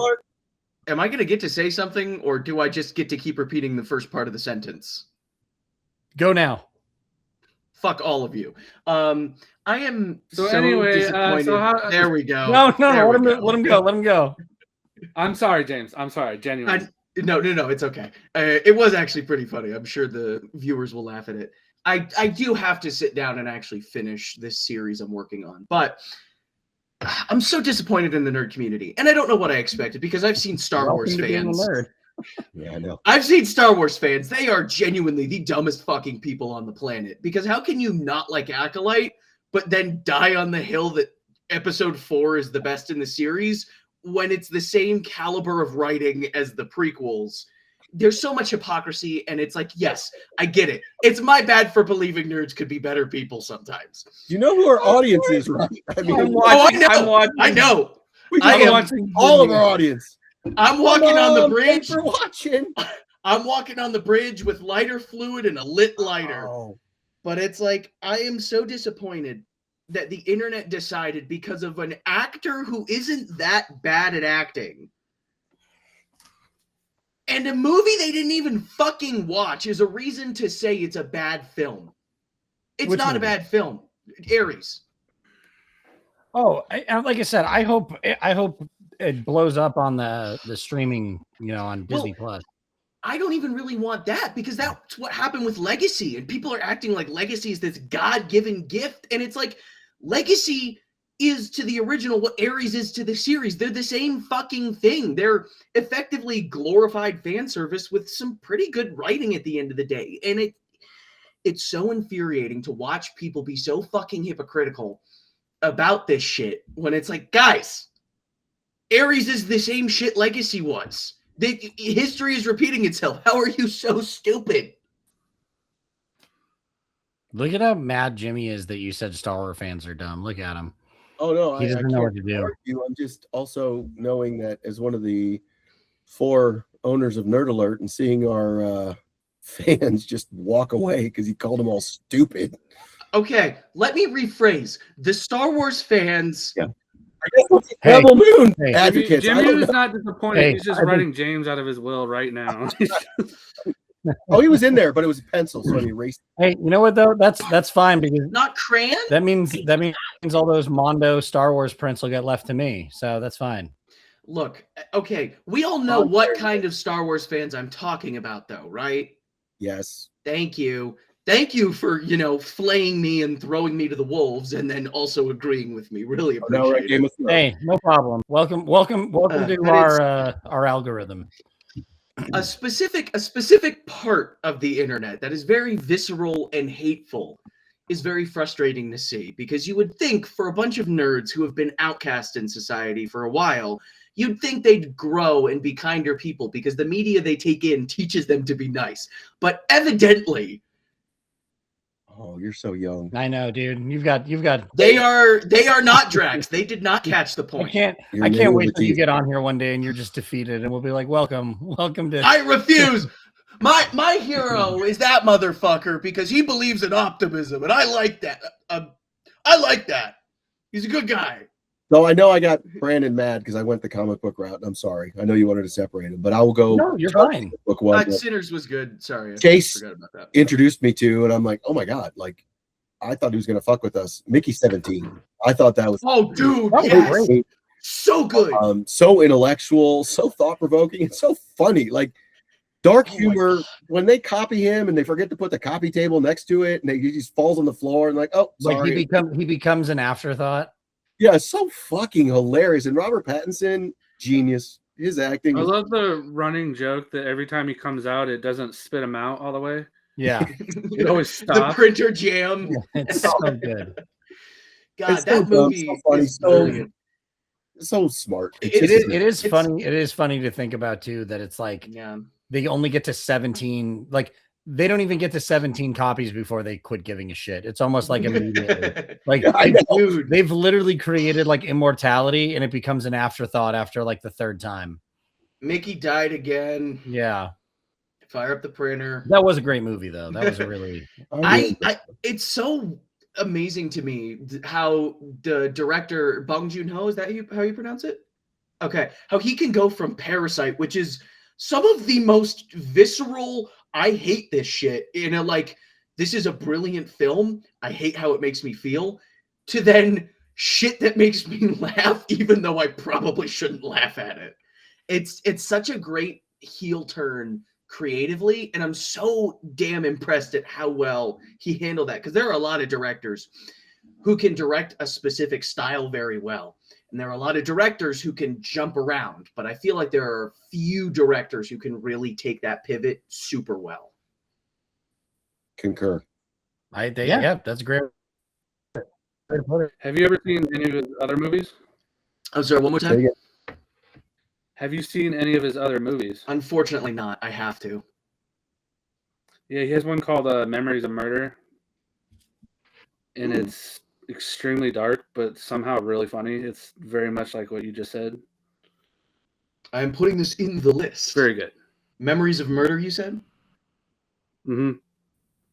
Am I going to get to say something, or do I just get to keep repeating the first part of the sentence? Go now. Fuck all of you. I am so anyway, disappointed. There we go. No, let him go. I'm sorry, James. I'm sorry, genuinely. No, it's okay. It was actually pretty funny. I'm sure the viewers will laugh at it. I do have to sit down and actually finish this series I'm working on, but I'm so disappointed in the nerd community, and I don't know what I expected because I've seen Star Wars fans. Yeah, I know. I've seen Star Wars fans. They are genuinely the dumbest fucking people on the planet. Because how can you not like Acolyte, but then die on the hill that Episode 4 is the best in the series when it's the same caliber of writing as the prequels? There's so much hypocrisy, and it's like, yes, I get it. It's my bad for believing nerds could be better people sometimes. You know who our audience is, right? I mean, I know. I'm watching all of our audience. I'm walking on the bridge. Thanks for watching. I'm walking on the bridge with lighter fluid and a lit lighter. Oh. But it's like, I am so disappointed that the internet decided because of an actor who isn't that bad at acting. And a movie they didn't even fucking watch is a reason to say it's a bad film. It's Which not movie? A bad film. Ares. Oh, like I said, I hope it blows up on the streaming, on Disney Plus. I don't even really want that because that's what happened with Legacy, and people are acting like Legacy is this God-given gift, and it's like Legacy is to the original what Ares is to the series. They're the same fucking thing. They're effectively glorified fan service with some pretty good writing at the end of the day. And it's so infuriating to watch people be so fucking hypocritical about this shit when it's like, guys, Ares is the same shit Legacy was. History is repeating itself. How are you so stupid? Look at how mad Jimmy is that you said Star Wars fans are dumb. Look at him. Oh no, He doesn't know what to do. argue. I'm just also knowing that as one of the 4 owners of Nerd Alert and seeing our fans just walk away because he called them all stupid. Okay, let me rephrase. The Star Wars fans. Yeah. I guess Hey, Rebel Moon hey. advocates. I Jimmy don't is know. not disappointed. Hey, He's just I think- writing James out of his will right now. Oh, he was in there, but it was a pencil, so he erased. Hey, you know what though? That's fine because Not crayon? that means all those Mondo Star Wars prints will get left to me. So that's fine. Look, okay, we all know what kind of Star Wars fans I'm talking about, though, right? Yes. Thank you. Thank you for, flaying me and throwing me to the wolves and then also agreeing with me. Really Oh, now we're at appreciate Game it. of Thrones. Hey, no problem. Welcome to but our algorithm. A specific part of the internet that is very visceral and hateful is very frustrating to see, because you would think for a bunch of nerds who have been outcast in society for a while, you'd think they'd grow and be kinder people because the media they take in teaches them to be nice. But evidently, Oh, you're so young. I know, dude. You've got. they are not Drax. They did not catch the I point. can't wait till you get on here one day and you're just defeated, and we'll be like, welcome to. I refuse. My hero is that motherfucker because he believes in optimism, and I like that. I like that. He's a good guy. So I know I got Brandon mad because I went the comic book route. I'm sorry. I know you wanted to separate them, but I will go. No, you're fine. Book one that Sinners was good. Sorry, I Chase forgot about that. introduced me to, and I'm like, oh my god, like I thought he was gonna fuck with us. Mickey's 17. I thought that was Oh, dude, Oh, yes. great. So good. so intellectual, so thought provoking, and so funny. Like dark humor. When they copy him and they forget to put the copy table next to it, and he just falls on the floor and like, oh, Like sorry. he becomes an afterthought. Yeah, so fucking hilarious. And Robert Pattinson, genius. His acting. I was- love the running joke that every time he comes out, it doesn't spit him out all the way. Yeah, It always The stops. printer jam. it's so good. God, It's so that dumb, movie so funny, is so brilliant. so smart. It It is- is it's- funny. It is funny to think about too that it's like Yeah. they only get to 17. Like they don't even get to 17 copies before they quit giving a shit. It's almost like immediately. Like I know. Dude, they've literally created like immortality, and it becomes an afterthought after like the 3rd time. Mickey died again. Yeah, Fire up the printer. that was a great movie though. That was a really I it's so amazing to me how the director Bong Joon-ho, is that how you pronounce it? Okay, how he can go from Parasite, which is some of the most visceral, I hate this shit, like this is a brilliant film, I hate how it makes me feel, to then shit that makes me laugh even though I probably shouldn't laugh at it. It's such a great heel turn creatively, and I'm so damn impressed at how well he handled that, because there are a lot of directors who can direct a specific style very well, and there are a lot of directors who can jump around, but I feel like there are few directors who can really take that pivot super well. concur. yeah, that's great. Have you ever seen any of his other movies? I'm sorry, one more Say time. again. Have you seen any of his other movies? Unfortunately not. I have to. Yeah, he has one called Memories of Murder. And Ooh. it's extremely dark, but somehow really funny. It's very much like what you just said. I am putting this in the list. Very good. Memories of Murder, you said? Hmm.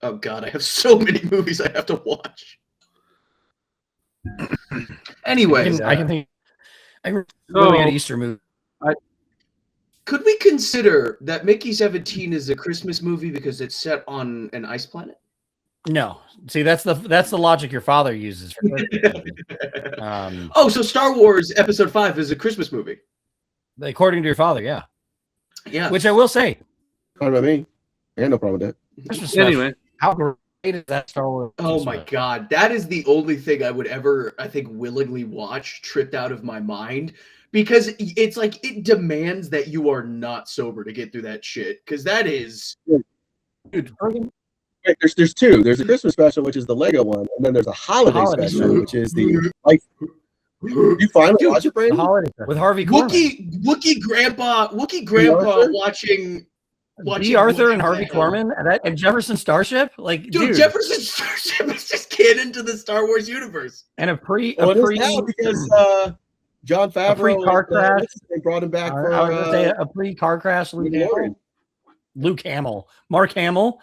Oh god, I have so many movies I have to watch. Anyway, I can think. I can So- really an Easter movie. could we consider that Mickey 17 is a Christmas movie because it's set on an ice planet? No, see that's the logic your father uses for Oh, so Star Wars Episode 5 is a Christmas movie. according to your father, yeah. Yeah. Which I will say, Fine by me. I got no problem with that. Christmas stuff, Anyway, how hated that Star Wars. Oh my God. That is the only thing I would ever, I think, willingly watch tripped out of my mind. Because it's like it demands that you are not sober to get through that shit. Because that is Dude, Wait, there's two. There's a Christmas special, which is the Lego one, and then there's a holiday special, which is the life. You finally watch it, the Brandon? holiday with Harvey Korman. Wookie Grandpa Arthur? watching B. Arthur Wookiee and Harvey Grandpa. Korman and Jefferson Starship, like Dude, Jefferson Starship is just canon to the Star Wars universe. and a pre Well, it is now because John Favreau pre-car crash. they brought him back I for was gonna say a pre-car crash. Luke Hamill, Mark Hamill.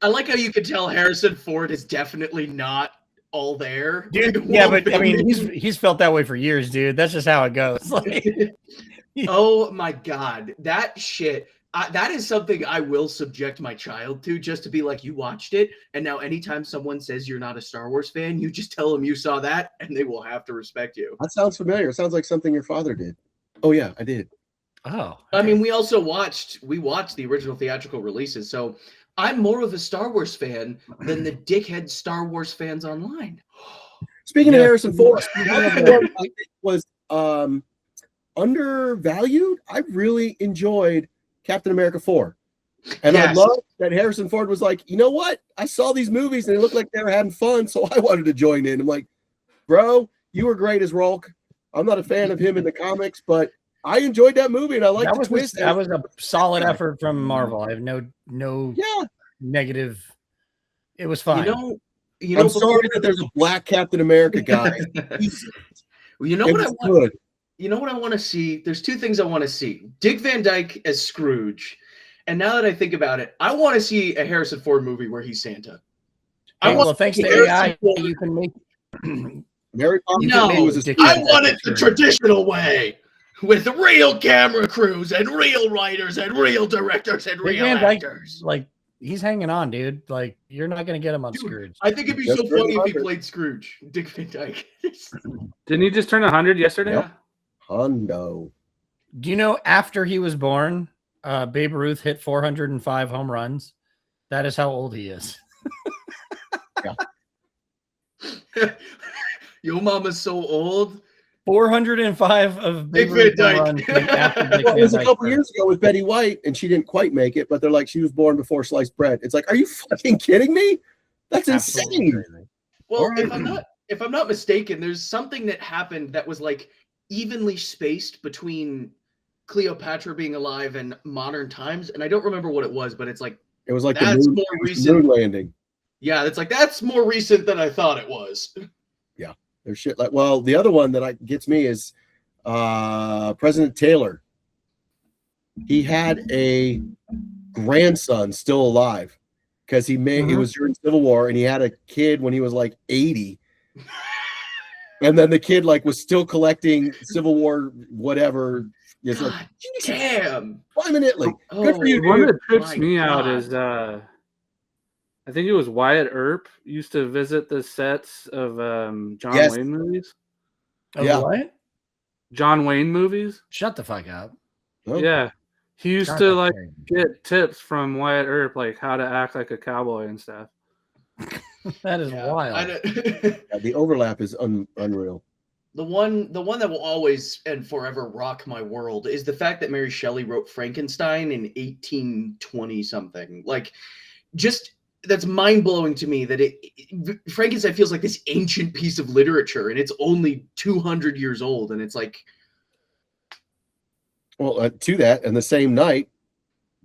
I like how you could tell Harrison Ford is definitely not all there. Dude, yeah, but I mean, he's felt that way for years, dude. That's just how it goes. Like, oh my God, that shit. That is something I will subject my child to, just to be like, you watched it, and now anytime someone says you're not a Star Wars fan, you just tell them you saw that, and they will have to respect you. That sounds familiar. It sounds like something your father did. Oh yeah, I did. oh, I mean, we watched the original theatrical releases, so I'm more of a Star Wars fan than the dickhead Star Wars fans online. Speaking of Yeah. Harrison Ford, was undervalued. I really enjoyed Captain America 4. And I Yes. love that Harrison Ford was like, you know what? I saw these movies and it looked like they were having fun, so I wanted to join in. I'm like, bro, you were great as Rolk. I'm not a fan of him in the comics, but I enjoyed that movie and I liked the twist. That was a solid effort from Marvel. I have no Yeah. negative. It was fine. You know. I'm sorry that there's a black Captain America guy. You know It what I was want? good. You know what I want to see? There's two things I want to see. Dick Van Dyke as Scrooge. And now that I think about it, I want to see a Harrison Ford movie where he's Santa. Well, thanks to Harrison AI, Ford. you can make. Mary Poppins No, was a Dick I Van want Dyke it the picture. traditional way. With real camera crews and real writers and real directors and Dick real Van Dyke, actors. like he's hanging on, dude. Like you're not gonna get him on Dude, Scrooge. I think it'd be Just so funny if he 300. played Scrooge, Dick Van Dyke. Didn't he just turn 100 yesterday? Yep. Hondo. Do you know after he was born, Babe Ruth hit 405 home runs? That is how old he is. Yo mama's so old. 405 of Dick Babe Van Ruth home Dyke. runs after Dick Well, it was Van a Dyke couple first. years ago with Betty White, and she didn't quite make it, but they're like, she was born before sliced bread. It's like, are you fucking kidding me? That's Absolutely insane. crazy. Well, Alright. if I'm not mistaken, there's something that happened that was like evenly spaced between Cleopatra being alive and modern times, and I don't remember what it was, but it's like, It was like That's the moon, more it was the recent. moon landing. yeah, it's like that's more recent than I thought it was. There's shit like, well, the other one that gets me is President Taylor. He had a grandson still alive because he made it was during Civil War, and he had a kid when he was like 80. And then the kid like was still collecting Civil War whatever. It's like, God damn. I'm in Italy. Good for you, The one dude. that trips My me out God. is I think it was Wyatt Earp used to visit the sets of John Yes. Wayne movies. Oh, Yeah. what? John Wayne movies. Shut the fuck up. Oh. Yeah. He used God, to that's like crazy. get tips from Wyatt Earp, like how to act like a cowboy and stuff. That is Yeah, wild. I don't- Yeah, the overlap is unreal. The one that will always and forever rock my world is the fact that Mary Shelley wrote Frankenstein in 1820 something. Like, just that's mind blowing to me that Frankenstein feels like this ancient piece of literature, and it's only 200 years old, and it's like, Well, to that, and the same night,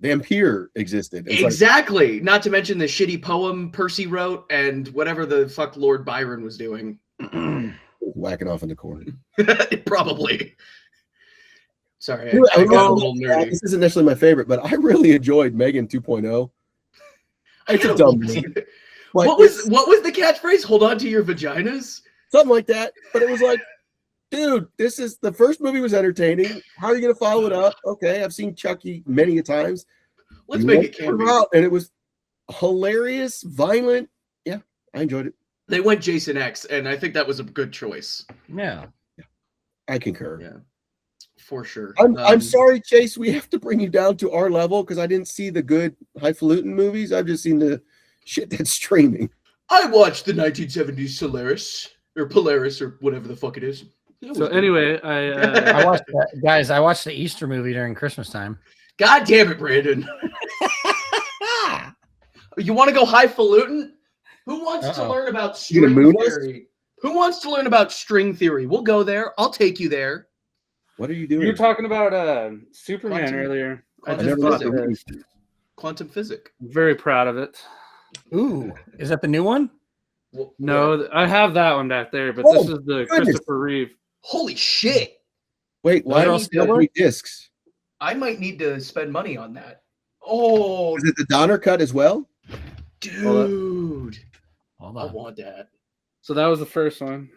Vampire existed. It's like, exactly. Not to mention the shitty poem Percy wrote and whatever the fuck Lord Byron was doing. whacking off in the corner. Probably. Sorry, Dude, I I got a love little that. nerdy. This isn't necessarily my favorite, but I really enjoyed Megan 2.0. It's a dumb movie. What was the catchphrase? Hold on to your vaginas. Something like that. But it was like, dude, this is the first movie was entertaining. How are you going to follow it up? Okay, I've seen Chucky many a times. Let's make it Come campy. out, and it was hilarious, violent. Yeah, I enjoyed it. They went Jason X, and I think that was a good choice. Yeah. I concur. Yeah, for sure. I'm sorry, Chase. We have to bring you down to our level because I didn't see the good highfalutin movies. I've just seen the shit that's streaming. I watched the 1970s Polaris or whatever the fuck it is. So anyway, I watched guys. I watched the Easter movie during Christmas time. God damn it, Brandon! You want to go highfalutin? Who wants to learn about string theory? Who wants to learn about string theory? We'll go there. I'll take you there. What are you doing? You were talking about Superman earlier. Quantum physics. I'm very proud of it. Ooh, is that the new one? No, I have that one back there, but this is the Christopher Reeve. Holy shit! Wait, why are there 3 discs? I might need to spend money on that. Oh, is it the Donner cut as well? Dude, Hold on. I want that. So that was the first one.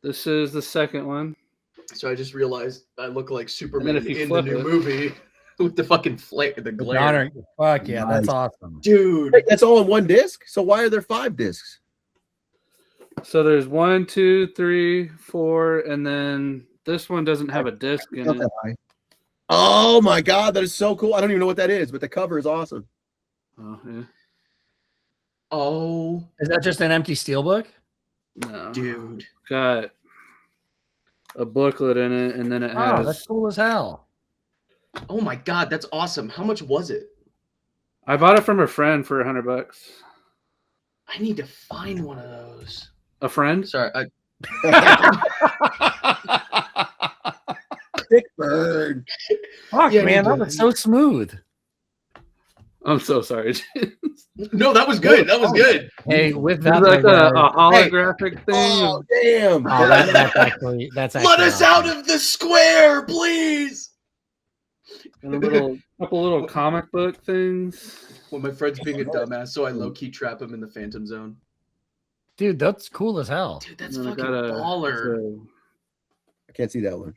This is the second one. So I just realized I look like Superman if you in the new movie with the fucking the glare. Donner. Fuck yeah, that's awesome, dude. Wait, that's all in one disc. So why are there 5 discs? So there's 1, 2, 3, 4, and then this one doesn't have a disc in it. Oh my god, that is so cool! I don't even know what that is, but the cover is awesome. Oh yeah. Oh, is that just an empty steelbook? No, dude. Got a booklet in it, and then it has. Oh, that's cool as hell. Oh my god, that's awesome. How much was it? I bought it from a friend for $100. I need to find one of those. A friend? Sorry, Thick bird. Fuck, yeah, man, that was so smooth. I'm so sorry. No, that was good. That was good. Hey, with that, like a holographic thing. Oh damn! Oh, that's actually Let us out of the square, please. And a couple little comic book things. Well, my friend's being a dumbass, so I low key trap him in the Phantom Zone. Dude, that's cool as hell. Dude, that's fucking baller. I can't see that one.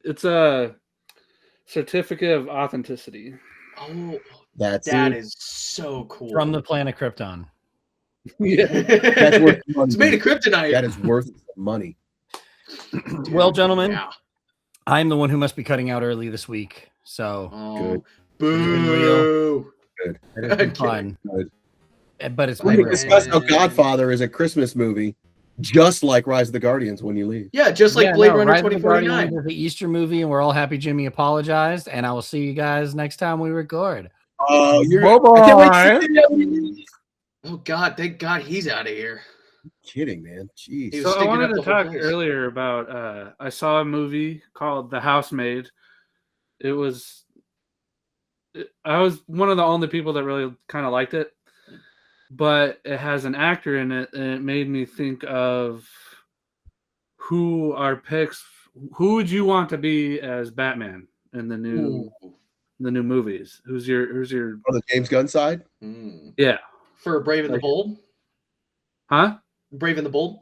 It's a certificate of authenticity. Oh, that is so cool. From the planet Krypton. Yeah, that's worth money. It's made of kryptonite. That is worth money. Dude, well, gentlemen, yeah. I'm the one who must be cutting out early this week. So good. Boo. Good. It's been fun. Good. But it's we been can discuss how Godfather is a Christmas movie, just like Rise of the Guardians when you leave. Yeah, just like Blade Runner 2049. The Easter movie, and we're all happy Jimmy apologized. And I will see you guys next time we record. Oh, bye-bye. Oh God, thank God he's out of here. Kidding, man. Jeez. So I wanted to talk earlier about I saw a movie called The Housemaid. I was one of the only people that really kind of liked it, but it has an actor in it, and it made me think of who our picks. Who would you want to be as Batman in the new movies? Who's your on the James Gunn side? Yeah, for Brave and the Bold. Huh? Brave and the Bold.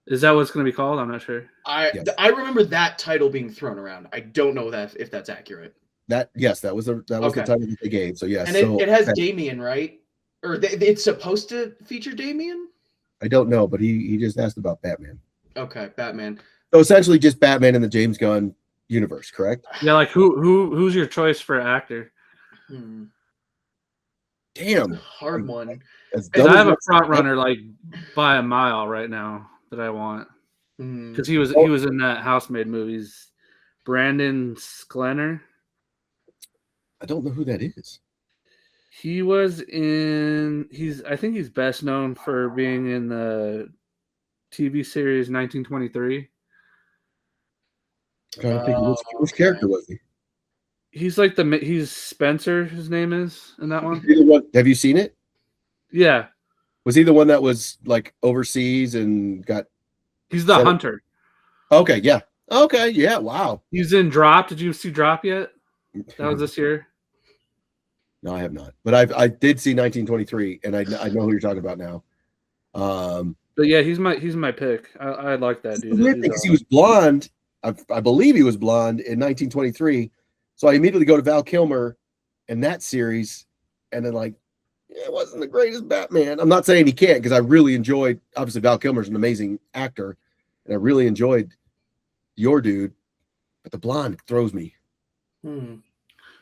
Is that what it's going to be called? I'm not sure. I remember that title being thrown around. I don't know if that's accurate. That was the title that they gave. So yes, and it has Damien, right? Or it's supposed to feature Damien? I don't know, but he just asked about Batman. Okay, Batman. So essentially, just Batman in the James Gunn universe, correct? Yeah, like who's your choice for actor? Damn, hard one. I have a front runner like by a mile right now that I want because he was in that Housemaid movies. Brandon Sklenar. I don't know who that is. He was in. I think he's best known for being in the TV series 1923. I'm trying to think which character was he? He's like he's Spencer. His name is in that one. Have you seen it? Yeah. Was he the one that was like overseas and got? He's the hunter. Okay. Yeah. Okay. Yeah. Wow. He's in Drop. Did you see Drop yet? That was this year. No, I have not. But I did see 1923, and I know who you're talking about now. But yeah, he's my pick. I like that dude. Because he was blonde. I believe he was blonde in 1923. So I immediately go to Val Kilmer in that series, and then it wasn't the greatest Batman. I'm not saying he can't, because I really enjoyed. Obviously, Val Kilmer's an amazing actor, and I really enjoyed your dude. But the blonde throws me.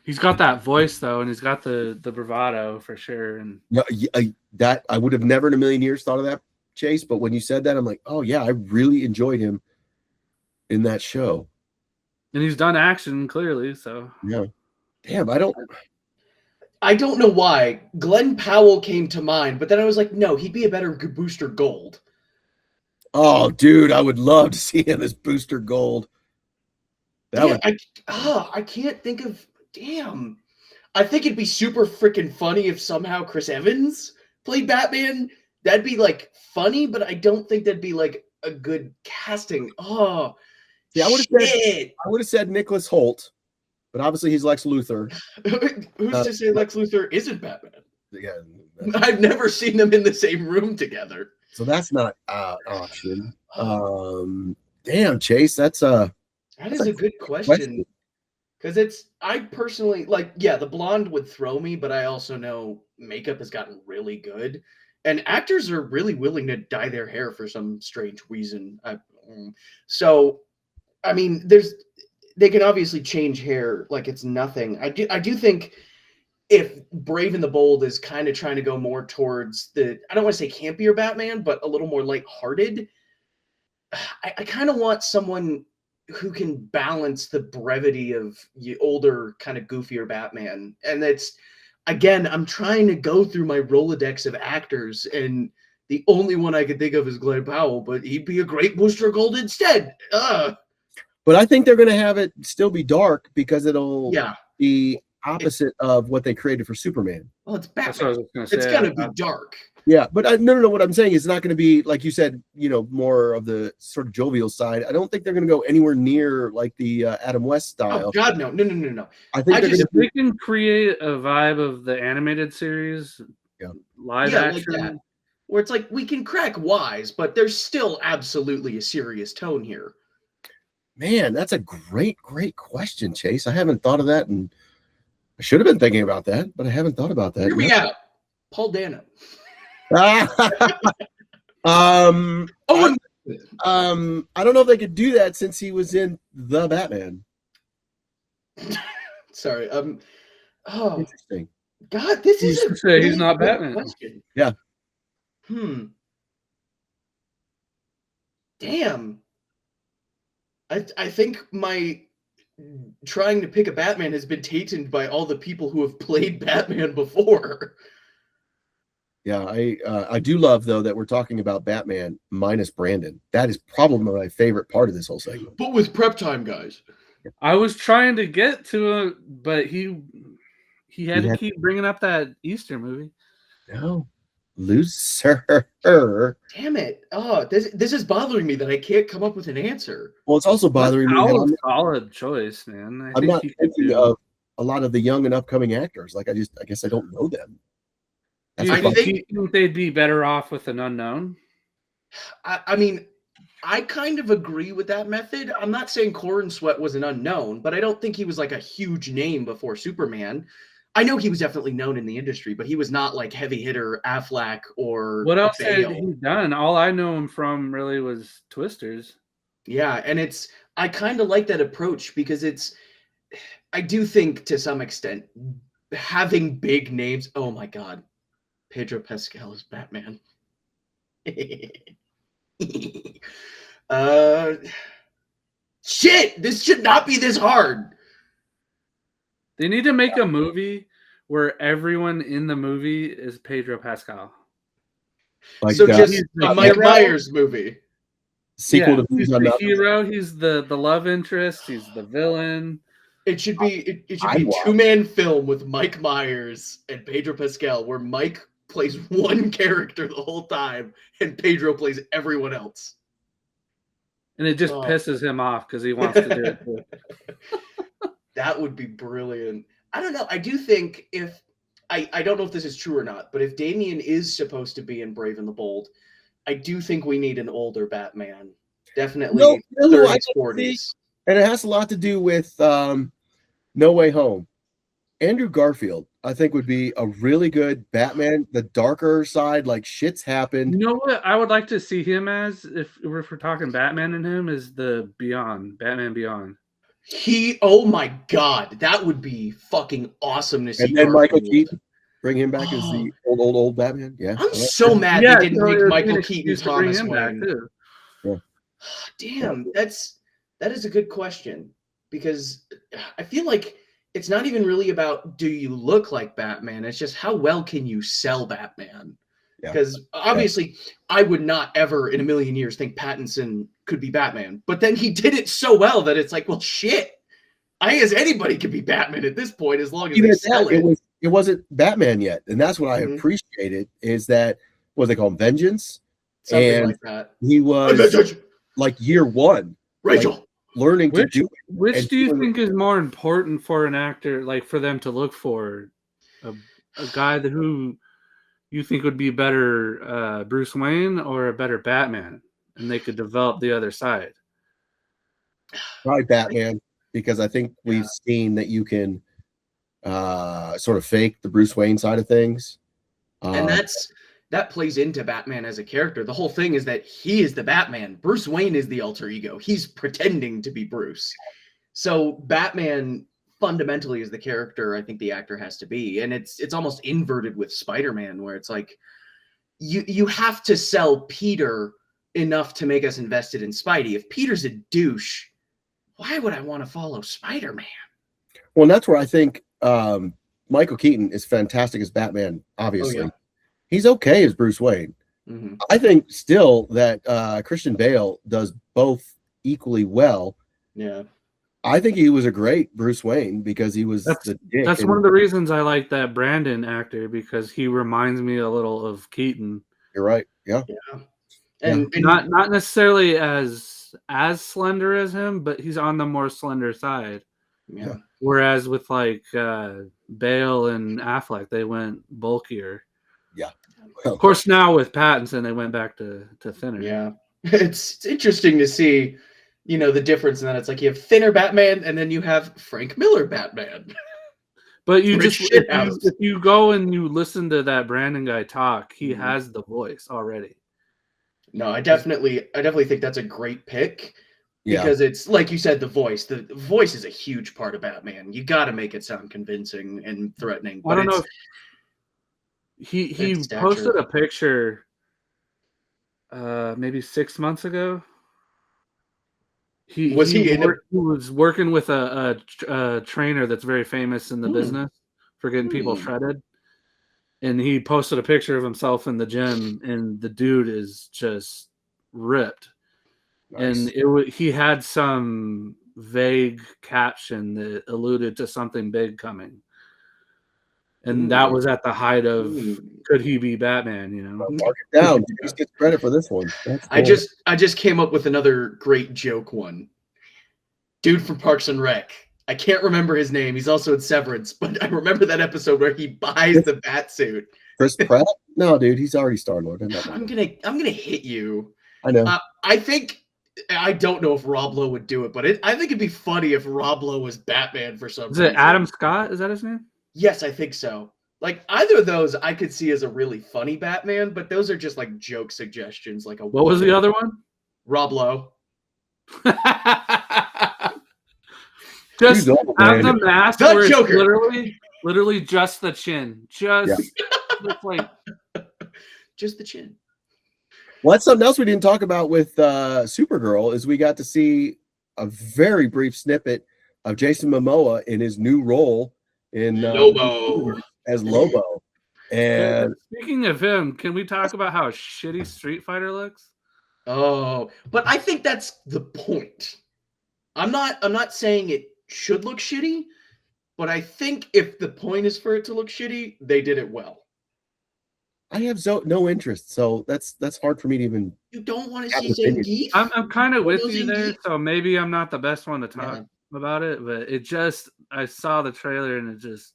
He's got that voice though, and he's got the bravado for sure. And Yeah, that I would have never in a million years thought of that, Chase. But when you said that, I'm like, oh yeah, I really enjoyed him in that show. and he's done action clearly. So Yeah, damn, I don't know why Glenn Powell came to mind, but then I was like, no, he'd be a better Booster Gold. Oh, dude, I would love to see him as Booster Gold. I can't think of. Damn, I think it'd be super freaking funny if somehow Chris Evans played Batman. That'd be like funny, but I don't think that'd be like a good casting. Oh, yeah, I would have said Nicholas Hoult, but obviously he's Lex Luthor. Who's to say Lex Luthor isn't Batman? Yeah, I've never seen them in the same room together. so that's not option. Damn, Chase, that is a good question. Because I personally like, yeah, the blonde would throw me, but I also know makeup has gotten really good, and actors are really willing to dye their hair for some strange reason. So, I mean, they can obviously change hair like it's nothing. I do think if Brave and the Bold is kind of trying to go more towards I don't want to say campier Batman, but a little more lighthearted, I kind of want someone who can balance the brevity of the older, kind of goofier Batman. And again, I'm trying to go through my Rolodex of actors, and the only one I could think of is Glenn Powell, but he'd be a great Booster Gold instead. But I think they're going to have it still be dark because it'll be opposite of what they created for Superman. Well, it's Batman. It's going to be dark. Yeah, but no. What I'm saying is it's not going to be, like you said, more of the sort of jovial side. I don't think they're going to go anywhere near like the Adam West style. Oh, God, no. I think if they can create a vibe of the animated series, live action, like that, where it's like we can crack wise, but there's still absolutely a serious tone here. Man, that's a great question, Chase. I haven't thought of that, and I should have been thinking about that, but I haven't thought about that. Hear me out, Paul Dano. I don't know if they could do that since he was in The Batman. Sorry. Interesting. God, this is he's not Batman. Question. Yeah. Damn. I think my trying to pick a Batman has been tainted by all the people who have played Batman before. Yeah, I do love, though, that we're talking about Batman minus Brandon. That is probably my favorite part of this whole segment. But with prep time, guys. I was trying to get to it, but he had to keep bringing up that Easter movie. No. Loser. Damn it. Oh, this is bothering me that I can't come up with an answer. Well, it's also bothering me. Solid choice, man. I'm not thinking of a lot of the young and upcoming actors. Like, I guess I don't know them. Do you think they'd be better off with an unknown? I mean, I kind of agree with that method. I'm not saying Corn Sweat was an unknown, but I don't think he was like a huge name before Superman. I know he was definitely known in the industry, but he was not like heavy hitter Affleck or what else had he done? All I know him from really was Twisters. Yeah, and I kind of like that approach because I do think to some extent having big names. Oh my God. Pedro Pascal is Batman. Shit, this should not be this hard. They need to make a movie where everyone in the movie is Pedro Pascal. Like so just a Mike Myers movie. Sequel to he's the hero, he's the love interest, he's the villain. It should be a 2-man film with Mike Myers and Pedro Pascal where Mike plays one character the whole time and Pedro plays everyone else. And it just pisses him off because he wants to do it too. That would be brilliant. I don't know. I do think I don't know if this is true or not, but if Damian is supposed to be in Brave and the Bold, I do think we need an older Batman. Definitely 30s, 40s. And it has a lot to do with No Way Home. Andrew Garfield, I think, would be a really good Batman, the darker side, like shit's happened. You know what I would like to see him as, if we're talking Batman and him, is the Beyond, Batman Beyond. Oh my God, that would be fucking awesome to see. And then Michael Garfield. Keaton, bring him back as the old Batman. Yeah, I'm so mad Yeah, they didn't so it make would be Michael an Keaton excuse to bring Thomas him back, Wayne. too. Damn, that is a good question, because I feel like it's not even really about do you look like Batman, it's just how well can you sell Batman. Yeah. Because obviously I would not ever in a million years think Pattinson could be Batman, but then he did it so well that it's like, well, shit, I guess anybody could be Batman at this point as long as they sell it. It wasn't Batman yet, and that's what I appreciated, is that what they call him, Vengeance, Something and like that. he was like year one, Rachel, like, learning to do it. Which do you think is more important for an actor, like for them to look for? A guy who you think would be better Bruce Wayne or a better Batman, and they could develop the other side? Probably Batman, because I think we've seen that you can sort of fake the Bruce Wayne side of things. And that plays into Batman as a character. The whole thing is that he is the Batman. Bruce Wayne is the alter ego. He's pretending to be Bruce. So Batman fundamentally is the character I think the actor has to be. And it's almost inverted with Spider-Man, where it's like you have to sell Peter enough to make us invested in Spidey. If Peter's a douche, why would I want to follow Spider-Man? Well, and that's where I think Michael Keaton is fantastic as Batman, obviously. Oh, yeah. He's okay as Bruce Wayne. I think still that Christian Bale does both equally well. Yeah. I think he was a great Bruce Wayne because he was That's one of the reasons I like that Brandon actor, because he reminds me a little of Keaton. You're right. Yeah. And not necessarily as slender as him, but he's on the more slender side. Yeah. Whereas with like Bale and Affleck, they went bulkier. Yeah. Of course, now with Pattinson, they went back to thinner. Yeah. It's interesting to see, the difference in that. It's like you have thinner Batman, and then you have Frank Miller Batman. But if you go and you listen to that Brandon guy talk, he has the voice already. No, I definitely think that's a great pick. Because it's like you said, the voice. The voice is a huge part of Batman. You got to make it sound convincing and threatening. But I don't know. He posted a picture maybe 6 months ago. He was working with a trainer that's very famous in the business for getting people shredded. And he posted a picture of himself in the gym, and the dude is just ripped. Nice. And he had some vague caption that alluded to something big coming. And that was at the height of could he be Batman, Mark it down. He gets credit for this one. That's cool. I just came up with another great joke one. Dude from Parks and Rec. I can't remember his name. He's also in Severance, but I remember that episode where he buys the bat suit. Chris Pratt? No, dude, he's already Star-Lord. I'm gonna hit you. I know. I don't know if Rob Lowe would do it, but I think it'd be funny if Rob Lowe was Batman for some reason. Is it Adam Scott? Is that his name? Yes, I think so. Like either of those I could see as a really funny Batman, but those are just like joke suggestions. Like what was the other one? Rob Lowe. Just have the mask where it's Joker. literally just the chin. Just like just the chin. Well, that's something else we didn't talk about with Supergirl is we got to see a very brief snippet of Jason Momoa in his new role in Lobo as Lobo. And speaking of him, can we talk about how shitty Street Fighter looks? Oh, but I think that's the point. I'm not saying it should look shitty, but I think if the point is for it to look shitty, they did it well. I have no interest, so that's hard for me to even. You don't want to see Zangief? I'm kind of with you there, so maybe I'm not the best one to talk about it, but I saw the trailer and it just,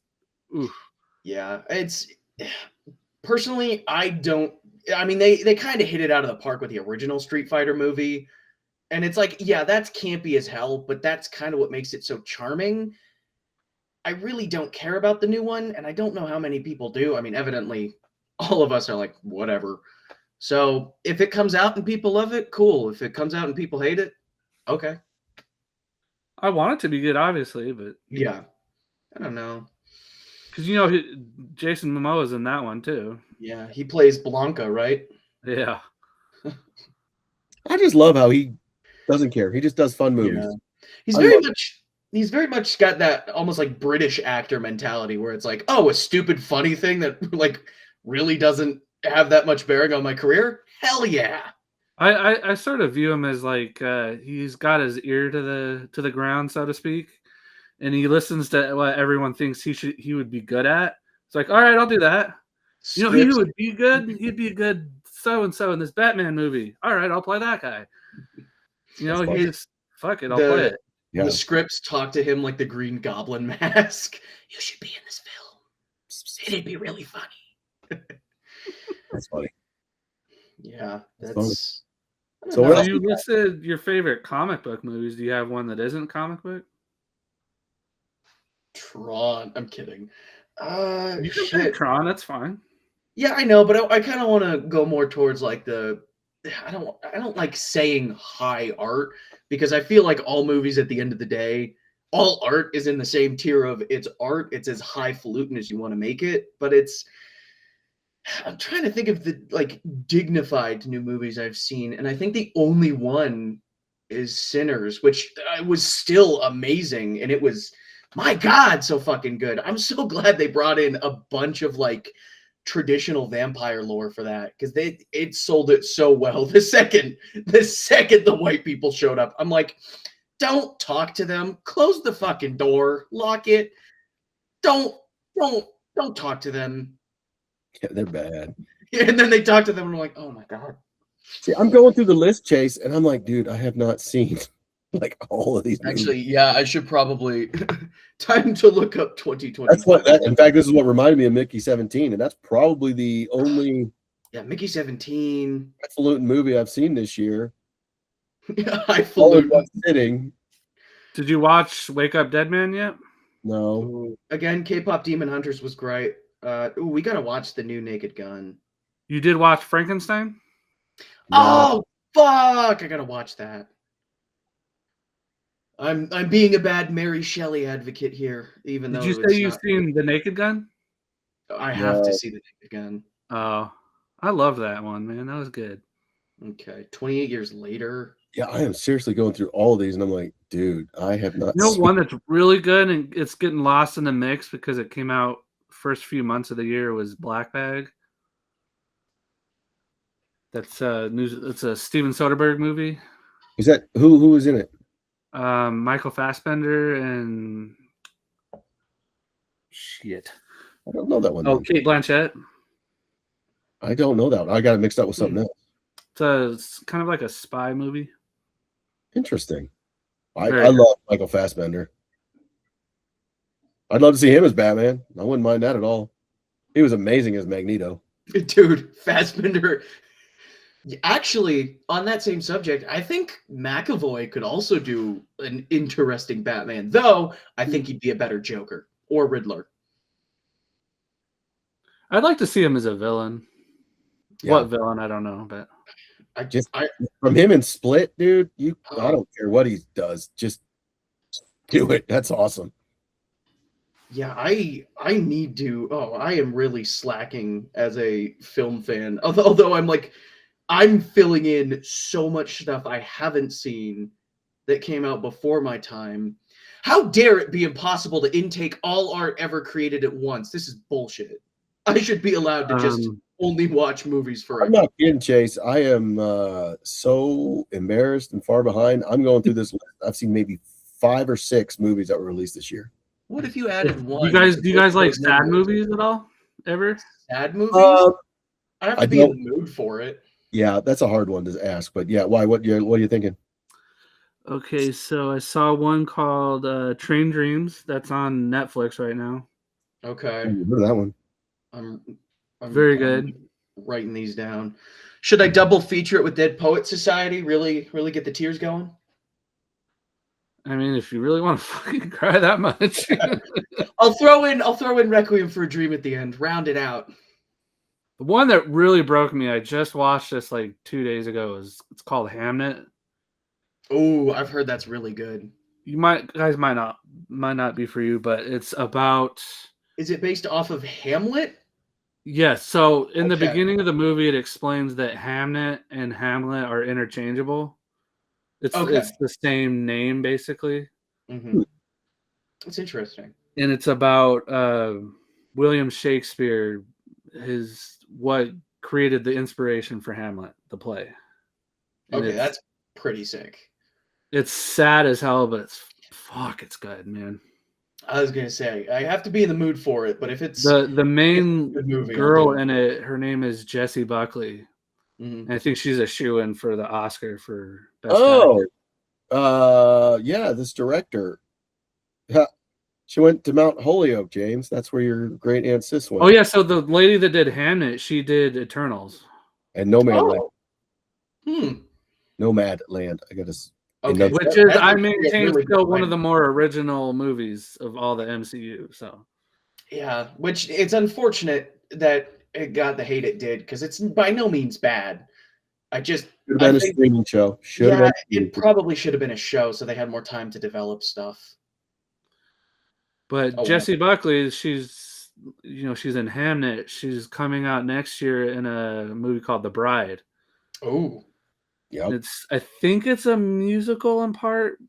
oof. Yeah, it's personally, they kind of hit it out of the park with the original Street Fighter movie, and it's like, yeah, that's campy as hell, but that's kind of what makes it so charming. I really don't care about the new one, and I don't know how many people do. I mean, evidently, all of us are like, whatever. So if it comes out and people love it, cool. If it comes out and people hate it, okay. I want it to be good, obviously, but Yeah, I don't know. because Jason Momoa's in that one too. Yeah, he plays Blanca, right? Yeah. I just love how he doesn't care. He just does fun movies. Yeah. He's I very love much he's very much got that almost like British actor mentality where it's like, oh, a stupid funny thing that like really doesn't have that much bearing on my career. Hell yeah. I sort of view him as like he's got his ear to the ground, so to speak, and he listens to what everyone thinks he would be good at. It's like, all right, I'll do that. You know, he Scripts. would be good. He'd be a good so and so in this Batman movie. All right, I'll play that guy. You know, That's he fun. just fuck it, I'll play it. Yeah. The scripts talk to him like the Green Goblin mask. You should be in this film. It'd be really funny. That's funny. Yeah, That's that's. I don't So know. what So else you we got? listed your favorite comic book movies. Do you have one that isn't comic book? Tron. I'm kidding. You can Shit. pick Tron. That's fine. Yeah, I know, but I kind of want to go more towards like the. I don't like saying high art because I feel like all movies at the end of the day, all art is in the same tier of it's art. It's as highfalutin as you want to make it, but it's. I'm trying to think of the like dignified new movies I've seen, and I think the only one is Sinners, which was still amazing, and it was, my God, so fucking good. I'm so glad they brought in a bunch of like traditional vampire lore for that because it sold it so well. The second the white people showed up, I'm like, don't talk to them, close the fucking door, lock it, don't talk to them. Yeah, they're bad. And then they talk to them and I'm like, oh my God. See, I'm going through the list, Chase, and I'm like, dude, I have not seen like all of these movies. Actually, yeah, I should probably time to look up 2020. That's what in fact, this is what reminded me of Mickey 17, and that's probably the only Yeah, Mickey 17. highfalutin movie I've seen this year. All in Highfalutin. one sitting. Did you watch Wake Up Dead Man yet? No. Again, K-pop Demon Hunters was great. We gotta watch the new Naked Gun. You did watch Frankenstein? Oh fuck! I gotta watch that. I'm being a bad Mary Shelley advocate here, even Did though you say it's you've not. seen The Naked Gun? I have to see the Naked Gun. Oh, I love that one, man. That was good. Okay, 28 years later. Yeah, I am seriously going through all of these, and I'm like, dude, I have not You know, seen one that's really good and it's getting lost in the mix because it came out first few months of the year was Black Bag. That's it's a Steven Soderbergh movie. Is that who was in it? Michael Fassbender and shit. I don't know that one. Oh, then. Kate Blanchett. I don't know that one. I got it mixed up with something else. It's kind of like a spy movie. Interesting. I Very good. love Michael Fassbender. I'd love to see him as Batman. I wouldn't mind that at all. He was amazing as Magneto. Dude, Fassbender. Actually, on that same subject, I think McAvoy could also do an interesting Batman, though I think he'd be a better Joker or Riddler. I'd like to see him as a villain. Yeah. What villain? I don't know, but From him in Split, dude, I Oh. don't care what he does. Just do it. That's awesome. Yeah, I need to. Oh, I am really slacking as a film fan. Although I'm filling in so much stuff I haven't seen that came out before my time. How dare it be impossible to intake all art ever created at once? This is bullshit. I should be allowed to just only watch movies forever. I'm not kidding, Chase. I am so embarrassed and far behind. I'm going through this list. I've seen maybe 5 or 6 movies that were released this year. What if you added one? do you guys like sad movies at all? Ever? Sad movies? I have to I be in don't- the mood for it. Yeah, that's a hard one to ask, but yeah, why? What are you thinking? Okay, so I saw one called Train Dreams that's on Netflix right now. Okay. Heard of that one? I'm Very good. Writing these down. Should I double feature it with Dead Poet Society? Really get the tears going? I mean, if you really want to fucking cry that much. I'll throw in Requiem for a Dream at the end. Round it out. The one that really broke me, I just watched this like 2 days ago, it's called Hamnet. Oh, I've heard that's really good. might not be for you, but it's about. Is it based off of Hamlet? Yes. So in the Okay. beginning of the movie, it explains that Hamnet and Hamlet are interchangeable. It's the same name basically. Mm-hmm. That's interesting. And it's about William Shakespeare, what created the inspiration for Hamlet, the play. And Okay, that's pretty sick. It's sad as hell, but it's good, man. I was gonna say I have to be in the mood for it, but if it's the main it's a good movie, girl in it, her name is Jessie Buckley. Mm-hmm. And I think she's a shoo-in for the Oscar for best actor. Yeah, this director. She went to Mount Holyoke, James. That's where your great aunt Sis went. Oh yeah, so the lady that did Hamnet, she did Eternals and Nomadland. Nomadland. I got to. Okay, which is I maintain really still one of the more original movies of all the MCU. So yeah, which it's unfortunate that it got the hate it did because it's by no means bad. Should have been a streaming show. It probably should have been a show, so they had more time to develop stuff. But Jessie Buckley, she's in Hamnet. She's coming out next year in a movie called The Bride. Oh, yeah. I think it's a musical in part,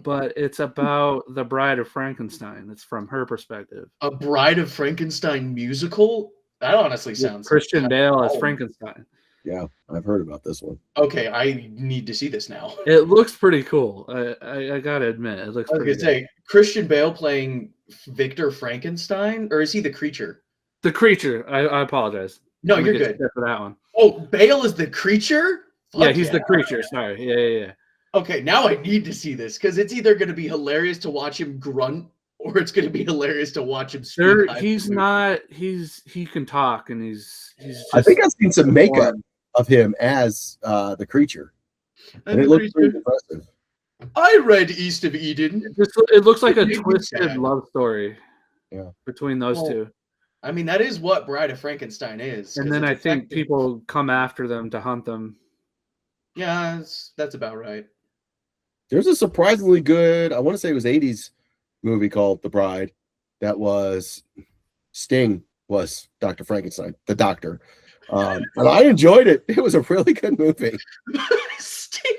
but it's about the Bride of Frankenstein. It's from her perspective. A Bride of Frankenstein musical? That honestly sounds Christian Bale as Frankenstein. Yeah, I've heard about this one. Okay, I need to see this now. It looks pretty cool. I gotta admit, it looks. I was gonna say Christian Bale playing Victor Frankenstein, or is he the creature? The creature. I apologize. No, you're good for that one. Oh, Bale is the creature. Yeah, he's the creature. Sorry. Yeah. Okay, now I need to see this because it's either going to be hilarious to watch him grunt or it's going to be hilarious to watch him speak. He can talk and he's just, I think I've seen some makeup of him as the creature. And it looks pretty impressive. I read East of Eden. It looks like a twisted love story. Yeah. Between those two. I mean, that is what Bride of Frankenstein is. And then I think people come after them to hunt them. Yeah, that's about right. There's a surprisingly good, I want to say it was 80s movie called The Bride. That was Sting was Dr. Frankenstein, the doctor. And I enjoyed it. It was a really good movie. Sting.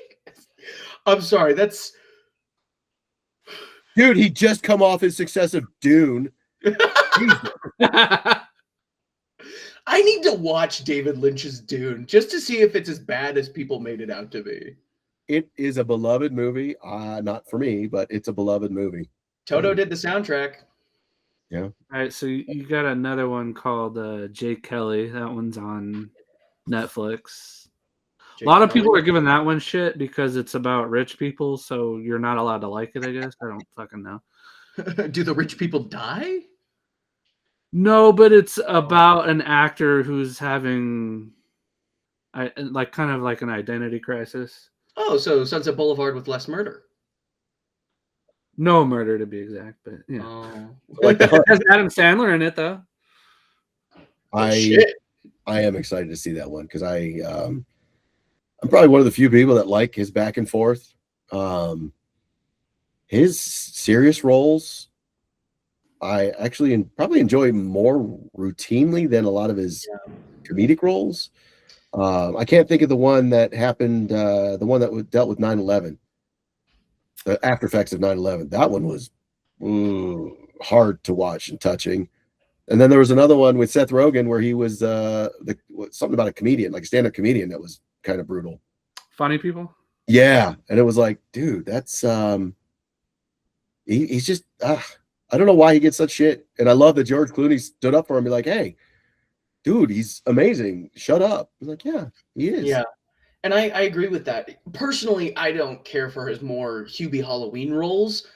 I'm sorry, that's... Dude, he just come off his success of Dune. I need to watch David Lynch's Dune just to see if it's as bad as people made it out to be. It is a beloved movie. Not for me, but it's a beloved movie. Toto did the soundtrack. Yeah. All right, so you got another one called Jake Kelly. That one's on Netflix. A lot of people are giving that one shit because it's about rich people, so you're not allowed to like it, I guess. I don't fucking know. Do the rich people die? No, but it's about an actor who's having kind of like an identity crisis. Oh, so Sunset Boulevard with less murder. No murder to be exact, but yeah. Oh. It has Adam Sandler in it though. I am excited to see that one because I'm probably one of the few people that like his back and forth. His serious roles I actually probably enjoy more routinely than a lot of his comedic roles. I can't think of the one that happened, the one that dealt with 9/11, the after effects of 9/11. That one was hard to watch and touching. And then there was another one with Seth Rogen where he was something about a comedian, like a stand-up comedian, that was kind of brutal. Funny People? Yeah. And it was like, dude, that's he's just I don't know why he gets such shit. And I love that George Clooney stood up for him and be like, hey, dude, he's amazing. Shut up. He's like, yeah, he is. Yeah. And I agree with that. Personally, I don't care for his more Hubie Halloween roles,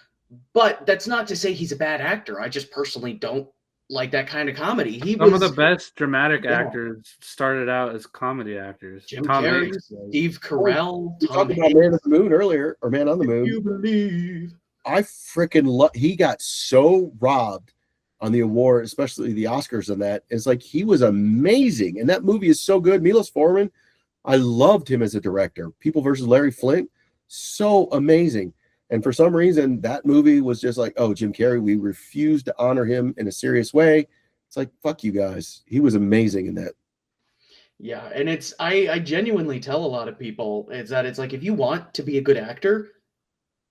but that's not to say he's a bad actor. I just personally don't like that kind of comedy. Some of the best dramatic actors started out as comedy actors. Jim Carrey, Steve Carell, We talked about Man on the Moon earlier, or Man on the Moon. You believe. I freaking love. He got so robbed on the award, especially the Oscars on that. It's like he was amazing, and that movie is so good. Milos Forman, I loved him as a director. People versus Larry Flint, so amazing. And for some reason, that movie was just like, oh, Jim Carrey, we refuse to honor him in a serious way. It's like, fuck you guys. He was amazing in that. Yeah, and it's I genuinely tell a lot of people is that it's like if you want to be a good actor,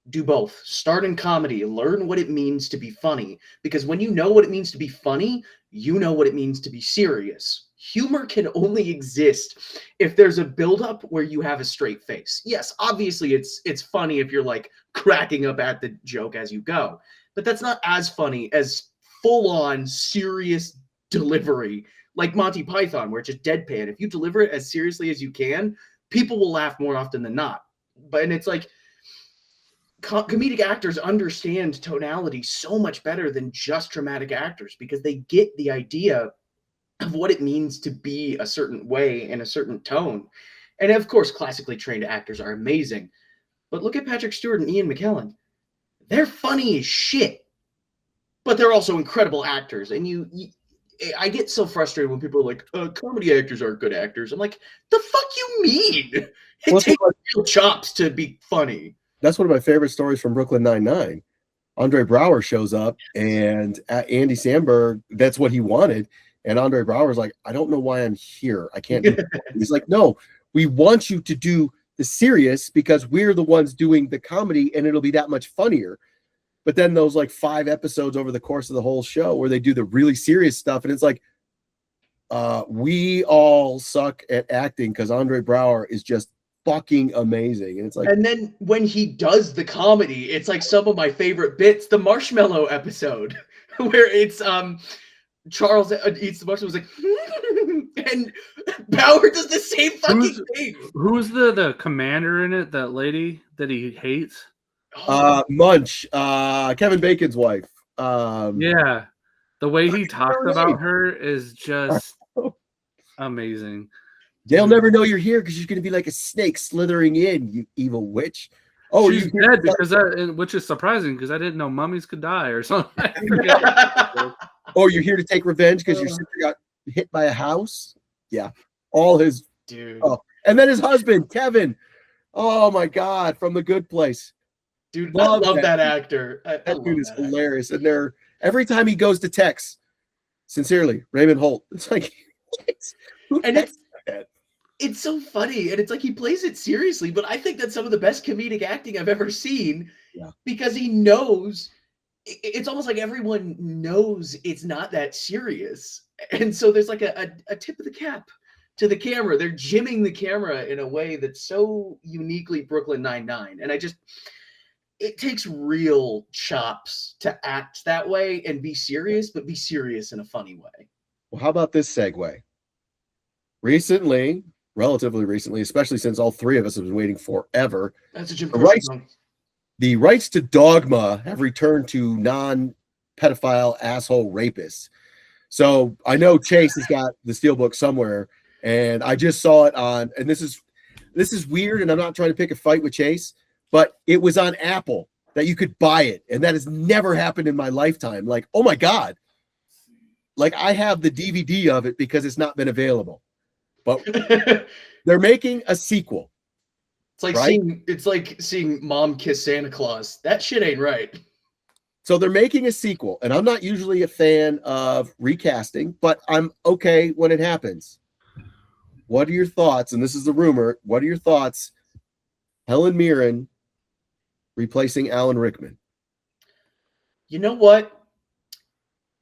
do both. Start in comedy, learn what it means to be funny. Because when you know what it means to be funny, you know what it means to be serious. Humor can only exist if there's a buildup where you have a straight face. Yes, obviously it's funny if you're like cracking up at the joke as you go, but that's not as funny as full-on serious delivery like Monty Python, where it's just deadpan. If you deliver it as seriously as you can, people will laugh more often than not. But and it's like comedic actors understand tonality so much better than just dramatic actors because they get the idea of what it means to be a certain way in a certain tone. And of course, classically trained actors are amazing. But look at Patrick Stewart and Ian McKellen. They're funny as shit, but they're also incredible actors. And I get so frustrated when people are like, comedy actors aren't good actors. I'm like, the fuck you mean? It takes real chops to be funny. That's one of my favorite stories from Brooklyn Nine-Nine. Andre Braugher shows up, and Andy Samberg, that's what he wanted. And Andre Braugher's like, I don't know why I'm here. I can't do it. He's like, no, we want you to do the serious because we're the ones doing the comedy, and it'll be that much funnier. But then those like 5 episodes over the course of the whole show where they do the really serious stuff, and it's like, we all suck at acting because Andre Braugher is just fucking amazing. And it's like, and then when he does the comedy, it's like some of my favorite bits. The marshmallow episode where it's Charles eats the marshmallow, like, and Bauer does the same fucking thing. Who's the commander in it? That lady that he hates? Munch, Kevin Bacon's wife. Yeah, the way he talks about her is just amazing. They'll never know you're here because you're going to be like a snake slithering in, you evil witch. Oh, she's dead because which is surprising because I didn't know mummies could die or something. Oh, you're here to take revenge because your sister got hit by a house. Yeah, all his dude. Oh, and then his husband Kevin. Oh my God, from The Good Place. Dude, I love that actor. That dude is hilarious. And every time he goes to Tex, sincerely, Raymond Holt. It's like, and it's so funny, and it's like he plays it seriously, but I think that's some of the best comedic acting I've ever seen. Yeah. Because he knows, it's almost like everyone knows it's not that serious. And so there's like a tip of the cap to the camera. They're jimming the camera in a way that's so uniquely Brooklyn Nine-Nine. And it takes real chops to act that way and be serious, but be serious in a funny way. Well, how about this segue? Relatively recently, especially since all 3 of us have been waiting forever, that's a Jim the rights to Dogma have returned to non-pedophile asshole rapists. So I know Chase has got the steelbook somewhere, and I just saw it on, and this is weird, and I'm not trying to pick a fight with Chase, but it was on Apple that you could buy it, and that has never happened in my lifetime. Like, oh my God. Like, I have the DVD of it because it's not been available. But they're making a sequel. It's like seeing mom kiss Santa Claus. That shit ain't right. So they're making a sequel, and I'm not usually a fan of recasting, but I'm okay when it happens. What are your thoughts? And this is the rumor. What are your thoughts? Helen Mirren replacing Alan Rickman. You know what?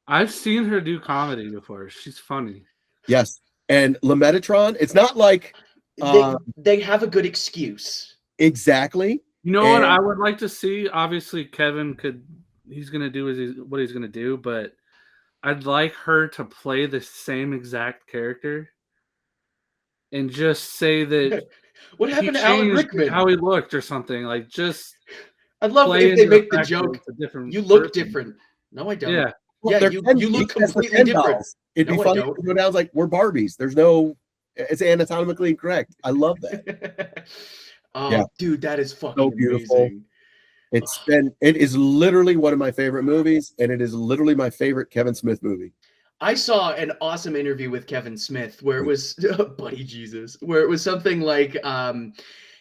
I've seen her do comedy before. She's funny. Yes. And Lemetatron, it's not like they have a good excuse. Exactly. You know what I would like to see? Obviously, Kevin he's going to do what he's going to do, but I'd like her to play the same exact character and just say that what happened to Alan Rickman? How he looked or something. Like, just I'd love if they make the joke. You look different. No, I don't. Yeah. Well, yeah, you look completely different. It'd be funny to go down like we're Barbies. It's anatomically incorrect. I love that. Dude, that is fucking so beautiful. Amazing. It is literally one of my favorite movies, and it is literally my favorite Kevin Smith movie. I saw an awesome interview with Kevin Smith where it was buddy Jesus, where it was something like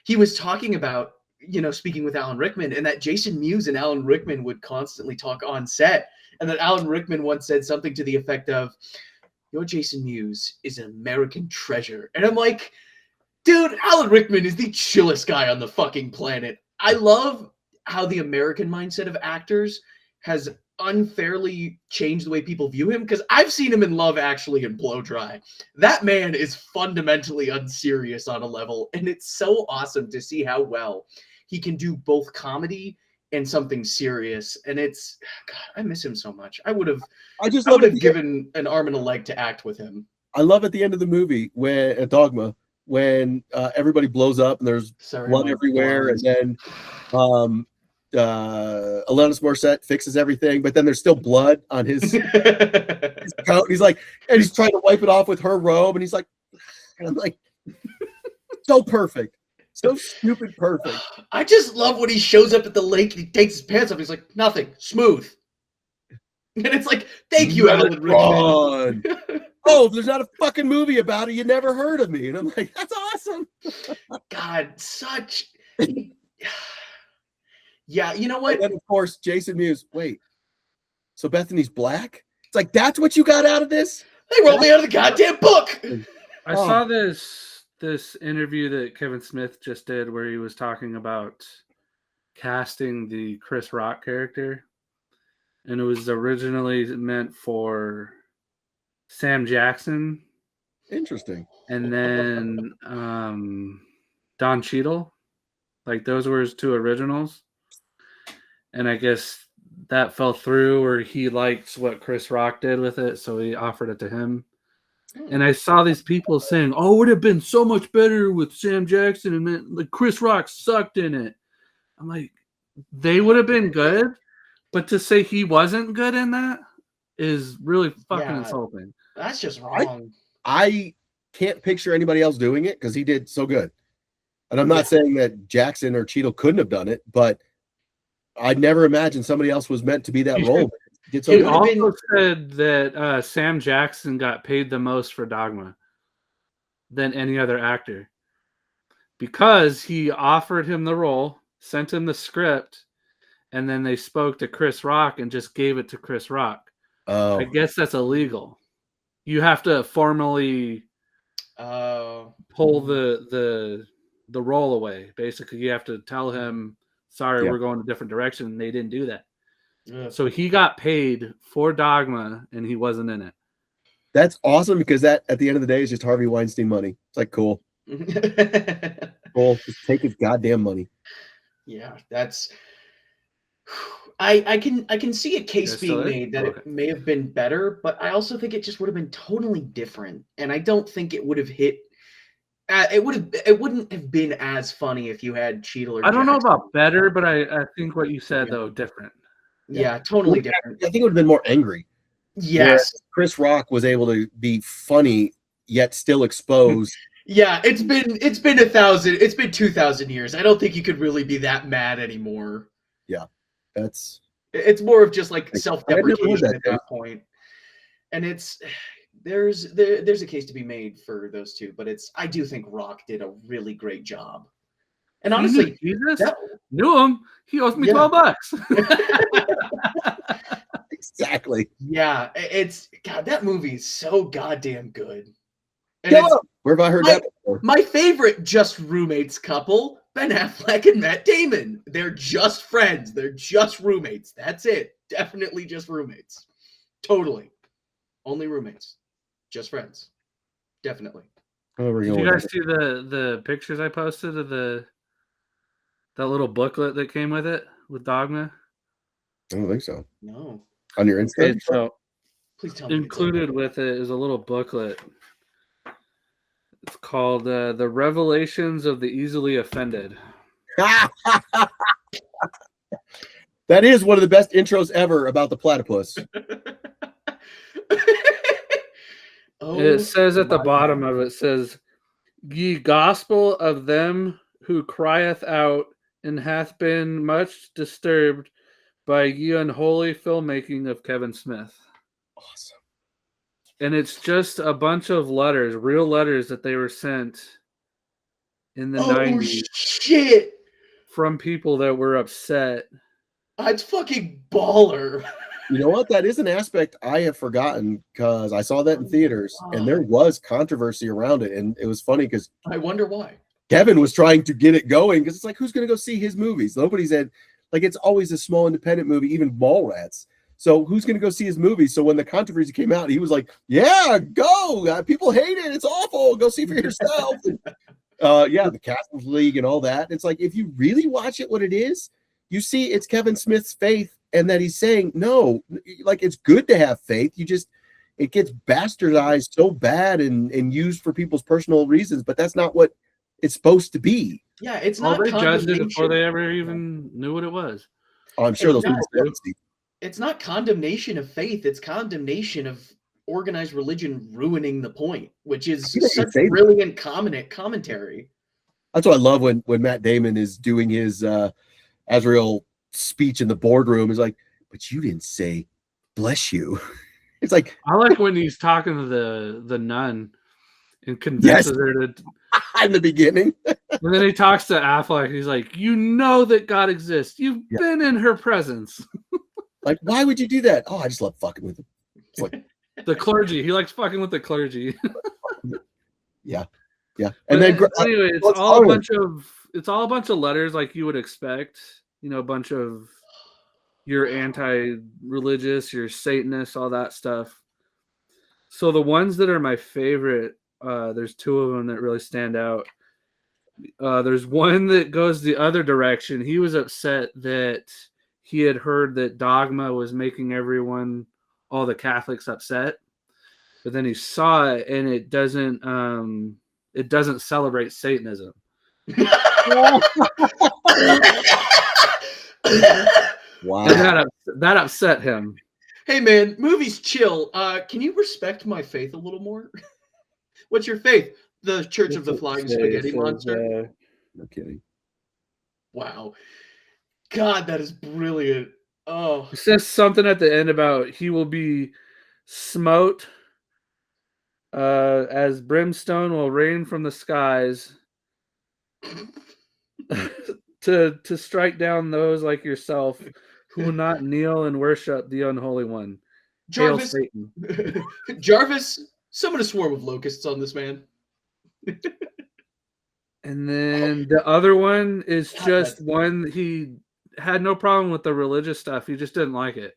he was talking about speaking with Alan Rickman, and that Jason Mewes and Alan Rickman would constantly talk on set, and that Alan Rickman once said something to the effect of, "Your Jason Mewes is an American treasure," and I'm like, dude, Alan Rickman is the chillest guy on the fucking planet. I love how the American mindset of actors has unfairly changed the way people view him, because I've seen him in Love Actually and Blow Dry. That man is fundamentally unserious on a level, and it's so awesome to see how well he can do both comedy and something serious. And it's, God, I miss him so much. I would have given an arm and a leg to act with him. I love at the end of the movie when at Dogma, when everybody blows up and there's blood everywhere, and then Alanis Morissette fixes everything, but then there's still blood on his, his coat. He's like, and he's trying to wipe it off with her robe, and he's like, and I'm like, so perfect, so stupid perfect. I just love when he shows up at the lake and he takes his pants off. He's like, nothing, smooth. And it's like, thank you, Alan Rickman. Oh, there's not a fucking movie about it. You never heard of me. And I'm like, that's awesome. God, such. Yeah, you know what? And then, of course, Jason Mewes. Wait, so Bethany's black? It's like, that's what you got out of this? They wrote me out of the goddamn book. I saw this interview that Kevin Smith just did where he was talking about casting the Chris Rock character. And it was originally meant for Sam Jackson. Interesting. And then Don Cheadle. Like, those were his two originals. And I guess that fell through, or he liked what Chris Rock did with it, so he offered it to him. And I saw these people saying, oh, it would have been so much better with Sam Jackson, and then like Chris Rock sucked in it. I'm like, they would have been good, but to say he wasn't good in that is really fucking insulting. That's just wrong. I can't picture anybody else doing it because he did so good. And I'm not saying that Jackson or Cheadle couldn't have done it, but I'd never imagined somebody else was meant to be that role. He also said that Sam Jackson got paid the most for Dogma than any other actor because he offered him the role, sent him the script, and then they spoke to Chris Rock and just gave it to Chris Rock. Oh. I guess that's illegal. You have to formally pull the role away. Basically, you have to tell him, sorry, we're going a different direction. And they didn't do that. Yeah. So he got paid for Dogma and he wasn't in it. That's awesome because that at the end of the day is just Harvey Weinstein money. It's like, cool. Cool. Just take his goddamn money. Yeah, that's I can see a case being made that it may have been better, but I also think it just would have been totally different. And I don't think it would have hit it wouldn't have been as funny if you had Cheadle or I don't know about better, but I think what you said though, different. Yeah, totally different. I think it would have been more angry. Yes. Chris Rock was able to be funny yet still exposed. Yeah, it's been 2,000 years. I don't think you could really be that mad anymore. Yeah. It's more of just like self-deprecation at that point. And there's a case to be made for those two, but I do think Rock did a really great job. And honestly, knew him. He owes me $12. Exactly. Yeah, God, that movie is so goddamn good. And where have I heard that before? My favorite Just Roommates couple, Ben Affleck and Matt Damon. They're just friends. They're just roommates. That's it. Definitely just roommates. Totally. Only roommates. Just friends. Definitely. Did you guys see the pictures I posted of that little booklet that came with it with Dogma? I don't think so. No. On your Instagram? So please tell me. Included with it is a little booklet. It's called The Revelations of the Easily Offended. That is one of the best intros ever about the platypus. It says at the bottom of it, says, ye gospel of them who crieth out and hath been much disturbed by ye unholy filmmaking of Kevin Smith. Awesome. And it's just a bunch of letters, real letters that they were sent in the 90s. Shit. from people that were upset. It's fucking baller. You know what? That is an aspect I have forgotten because I saw that in theaters and there was controversy around it. And it was funny because I wonder why. Kevin was trying to get it going because it's like, who's going to go see his movies? Nobody's had, like, it's always a small independent movie, even Mallrats. So who's going to go see his movies? So when the controversy came out, he was like, yeah, go. People hate it. It's awful. Go see for yourself. Yeah, the Castles League and all that. It's like, if you really watch it, what it is, you see it's Kevin Smith's faith and that he's saying, no, like, it's good to have faith. It gets bastardized so bad and used for people's personal reasons, but that's not what it's supposed to be. Yeah, it's Well, not they judged it condemnation. before they ever even knew what it was. Oh, I'm sure those Exactly. people see. It's not condemnation of faith. It's condemnation of organized religion ruining the point, which is Yeah, such say that. brilliant commentary. That's what I love when Matt Damon is doing his Azrael speech in the boardroom. Is like, but you didn't say bless you. It's like, I like when he's talking to the nun and convinces her to. in the beginning. And then he talks to Affleck. He's like, you know that God exists. You've been in her presence. Like, why would you do that? Oh, I just love fucking with him. It's like, The clergy. He likes fucking with the clergy. yeah. But And then anyway, it's what's all a funny? bunch of letters like you would expect. You know, a bunch of you're anti-religious, you're Satanist, all that stuff. So the ones that are my favorite, there's two of them that really stand out. There's one that goes the other direction. He was upset that he had heard that Dogma was making all the Catholics upset, but then he saw it and it doesn't celebrate Satanism. Wow. And that upset him. Hey man, movies chill. Can you respect my faith a little more? What's your faith? The Church of the Flying Spaghetti Monster. No kidding. Wow. God, that is brilliant. Oh. It says something at the end about he will be smote as brimstone will rain from the skies to strike down those like yourself who will not kneel and worship the unholy one. Jarvis, Hail Satan. Jarvis, summon a swarm of locusts on this man. And then the other one is God, just one he had no problem with the religious stuff. He just didn't like it.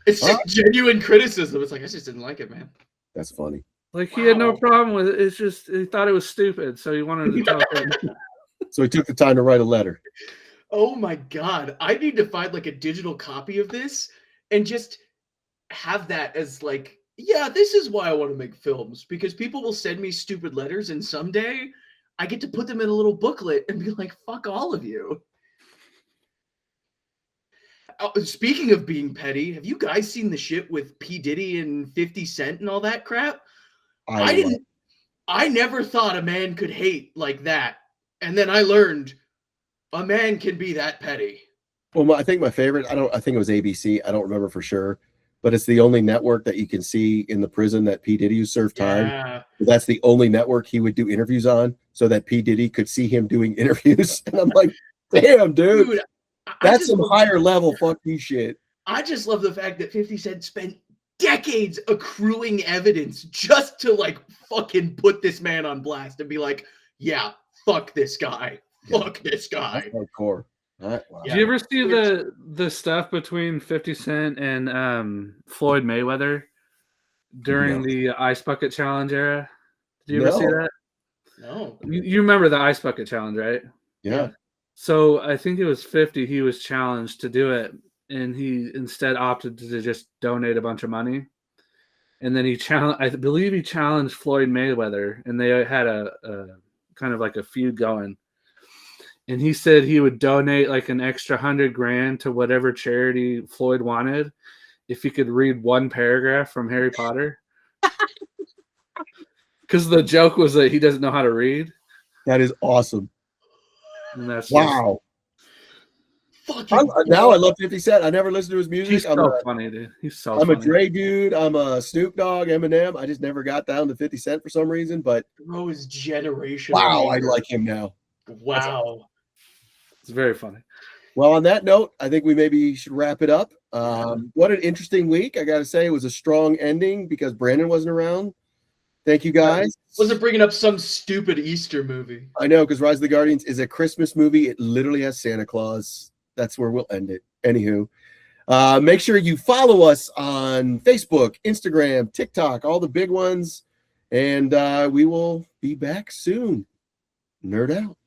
It's just genuine criticism. It's like, I just didn't like it, man. That's funny. Like he had no problem with it. It's just he thought it was stupid, so he wanted to tell him. So he took the time to write a letter. Oh my God. I need to find like a digital copy of this and just have that as like, yeah, this is why I want to make films, because people will send me stupid letters and someday I get to put them in a little booklet and be like, fuck all of you. Speaking of being petty, have you guys seen the shit with P. Diddy and 50 Cent and all that crap? I never thought a man could hate like that. And then I learned a man can be that petty. Well, I think my favorite, I think it was ABC. I don't remember for sure, but it's the only network that you can see in the prison that P. Diddy served time. Yeah. That's the only network he would do interviews on so that P. Diddy could see him doing interviews. And I'm like, damn, dude that's some higher level fuck you shit. I just love the fact that 50 Cent spent decades accruing evidence just to like fucking put this man on blast and be like, yeah, fuck this guy. Fuck this guy. That's hardcore. Wow. Did you ever see the stuff between 50 Cent and Floyd Mayweather during the Ice Bucket Challenge era? Did you ever see that? No. You remember the Ice Bucket Challenge, right? Yeah. So I think it was 50. He was challenged to do it, and he instead opted to just donate a bunch of money. And then I believe he challenged Floyd Mayweather, and they had a kind of like a feud going. And he said he would donate like an extra $100,000 to whatever charity Floyd wanted if he could read one paragraph from Harry Potter. Because the joke was that he doesn't know how to read. That is awesome. And that's wow. fucking now I love 50 Cent. I never listened to his music. He's so funny, dude. He's so I'm funny. a Dre dude. I'm a Snoop Dogg, Eminem. I just never got down to 50 Cent for some reason. But bro is generation. wow, I like him now. Wow. It's very funny. Well, on that note, I think we maybe should wrap it up. What an interesting week. I got to say, it was a strong ending because Brandon wasn't around. Thank you, guys. Wasn't bringing up some stupid Easter movie. I know, because Rise of the Guardians is a Christmas movie. It literally has Santa Claus. That's where we'll end it. Anywho, make sure you follow us on Facebook, Instagram, TikTok, all the big ones. And we will be back soon. Nerd out.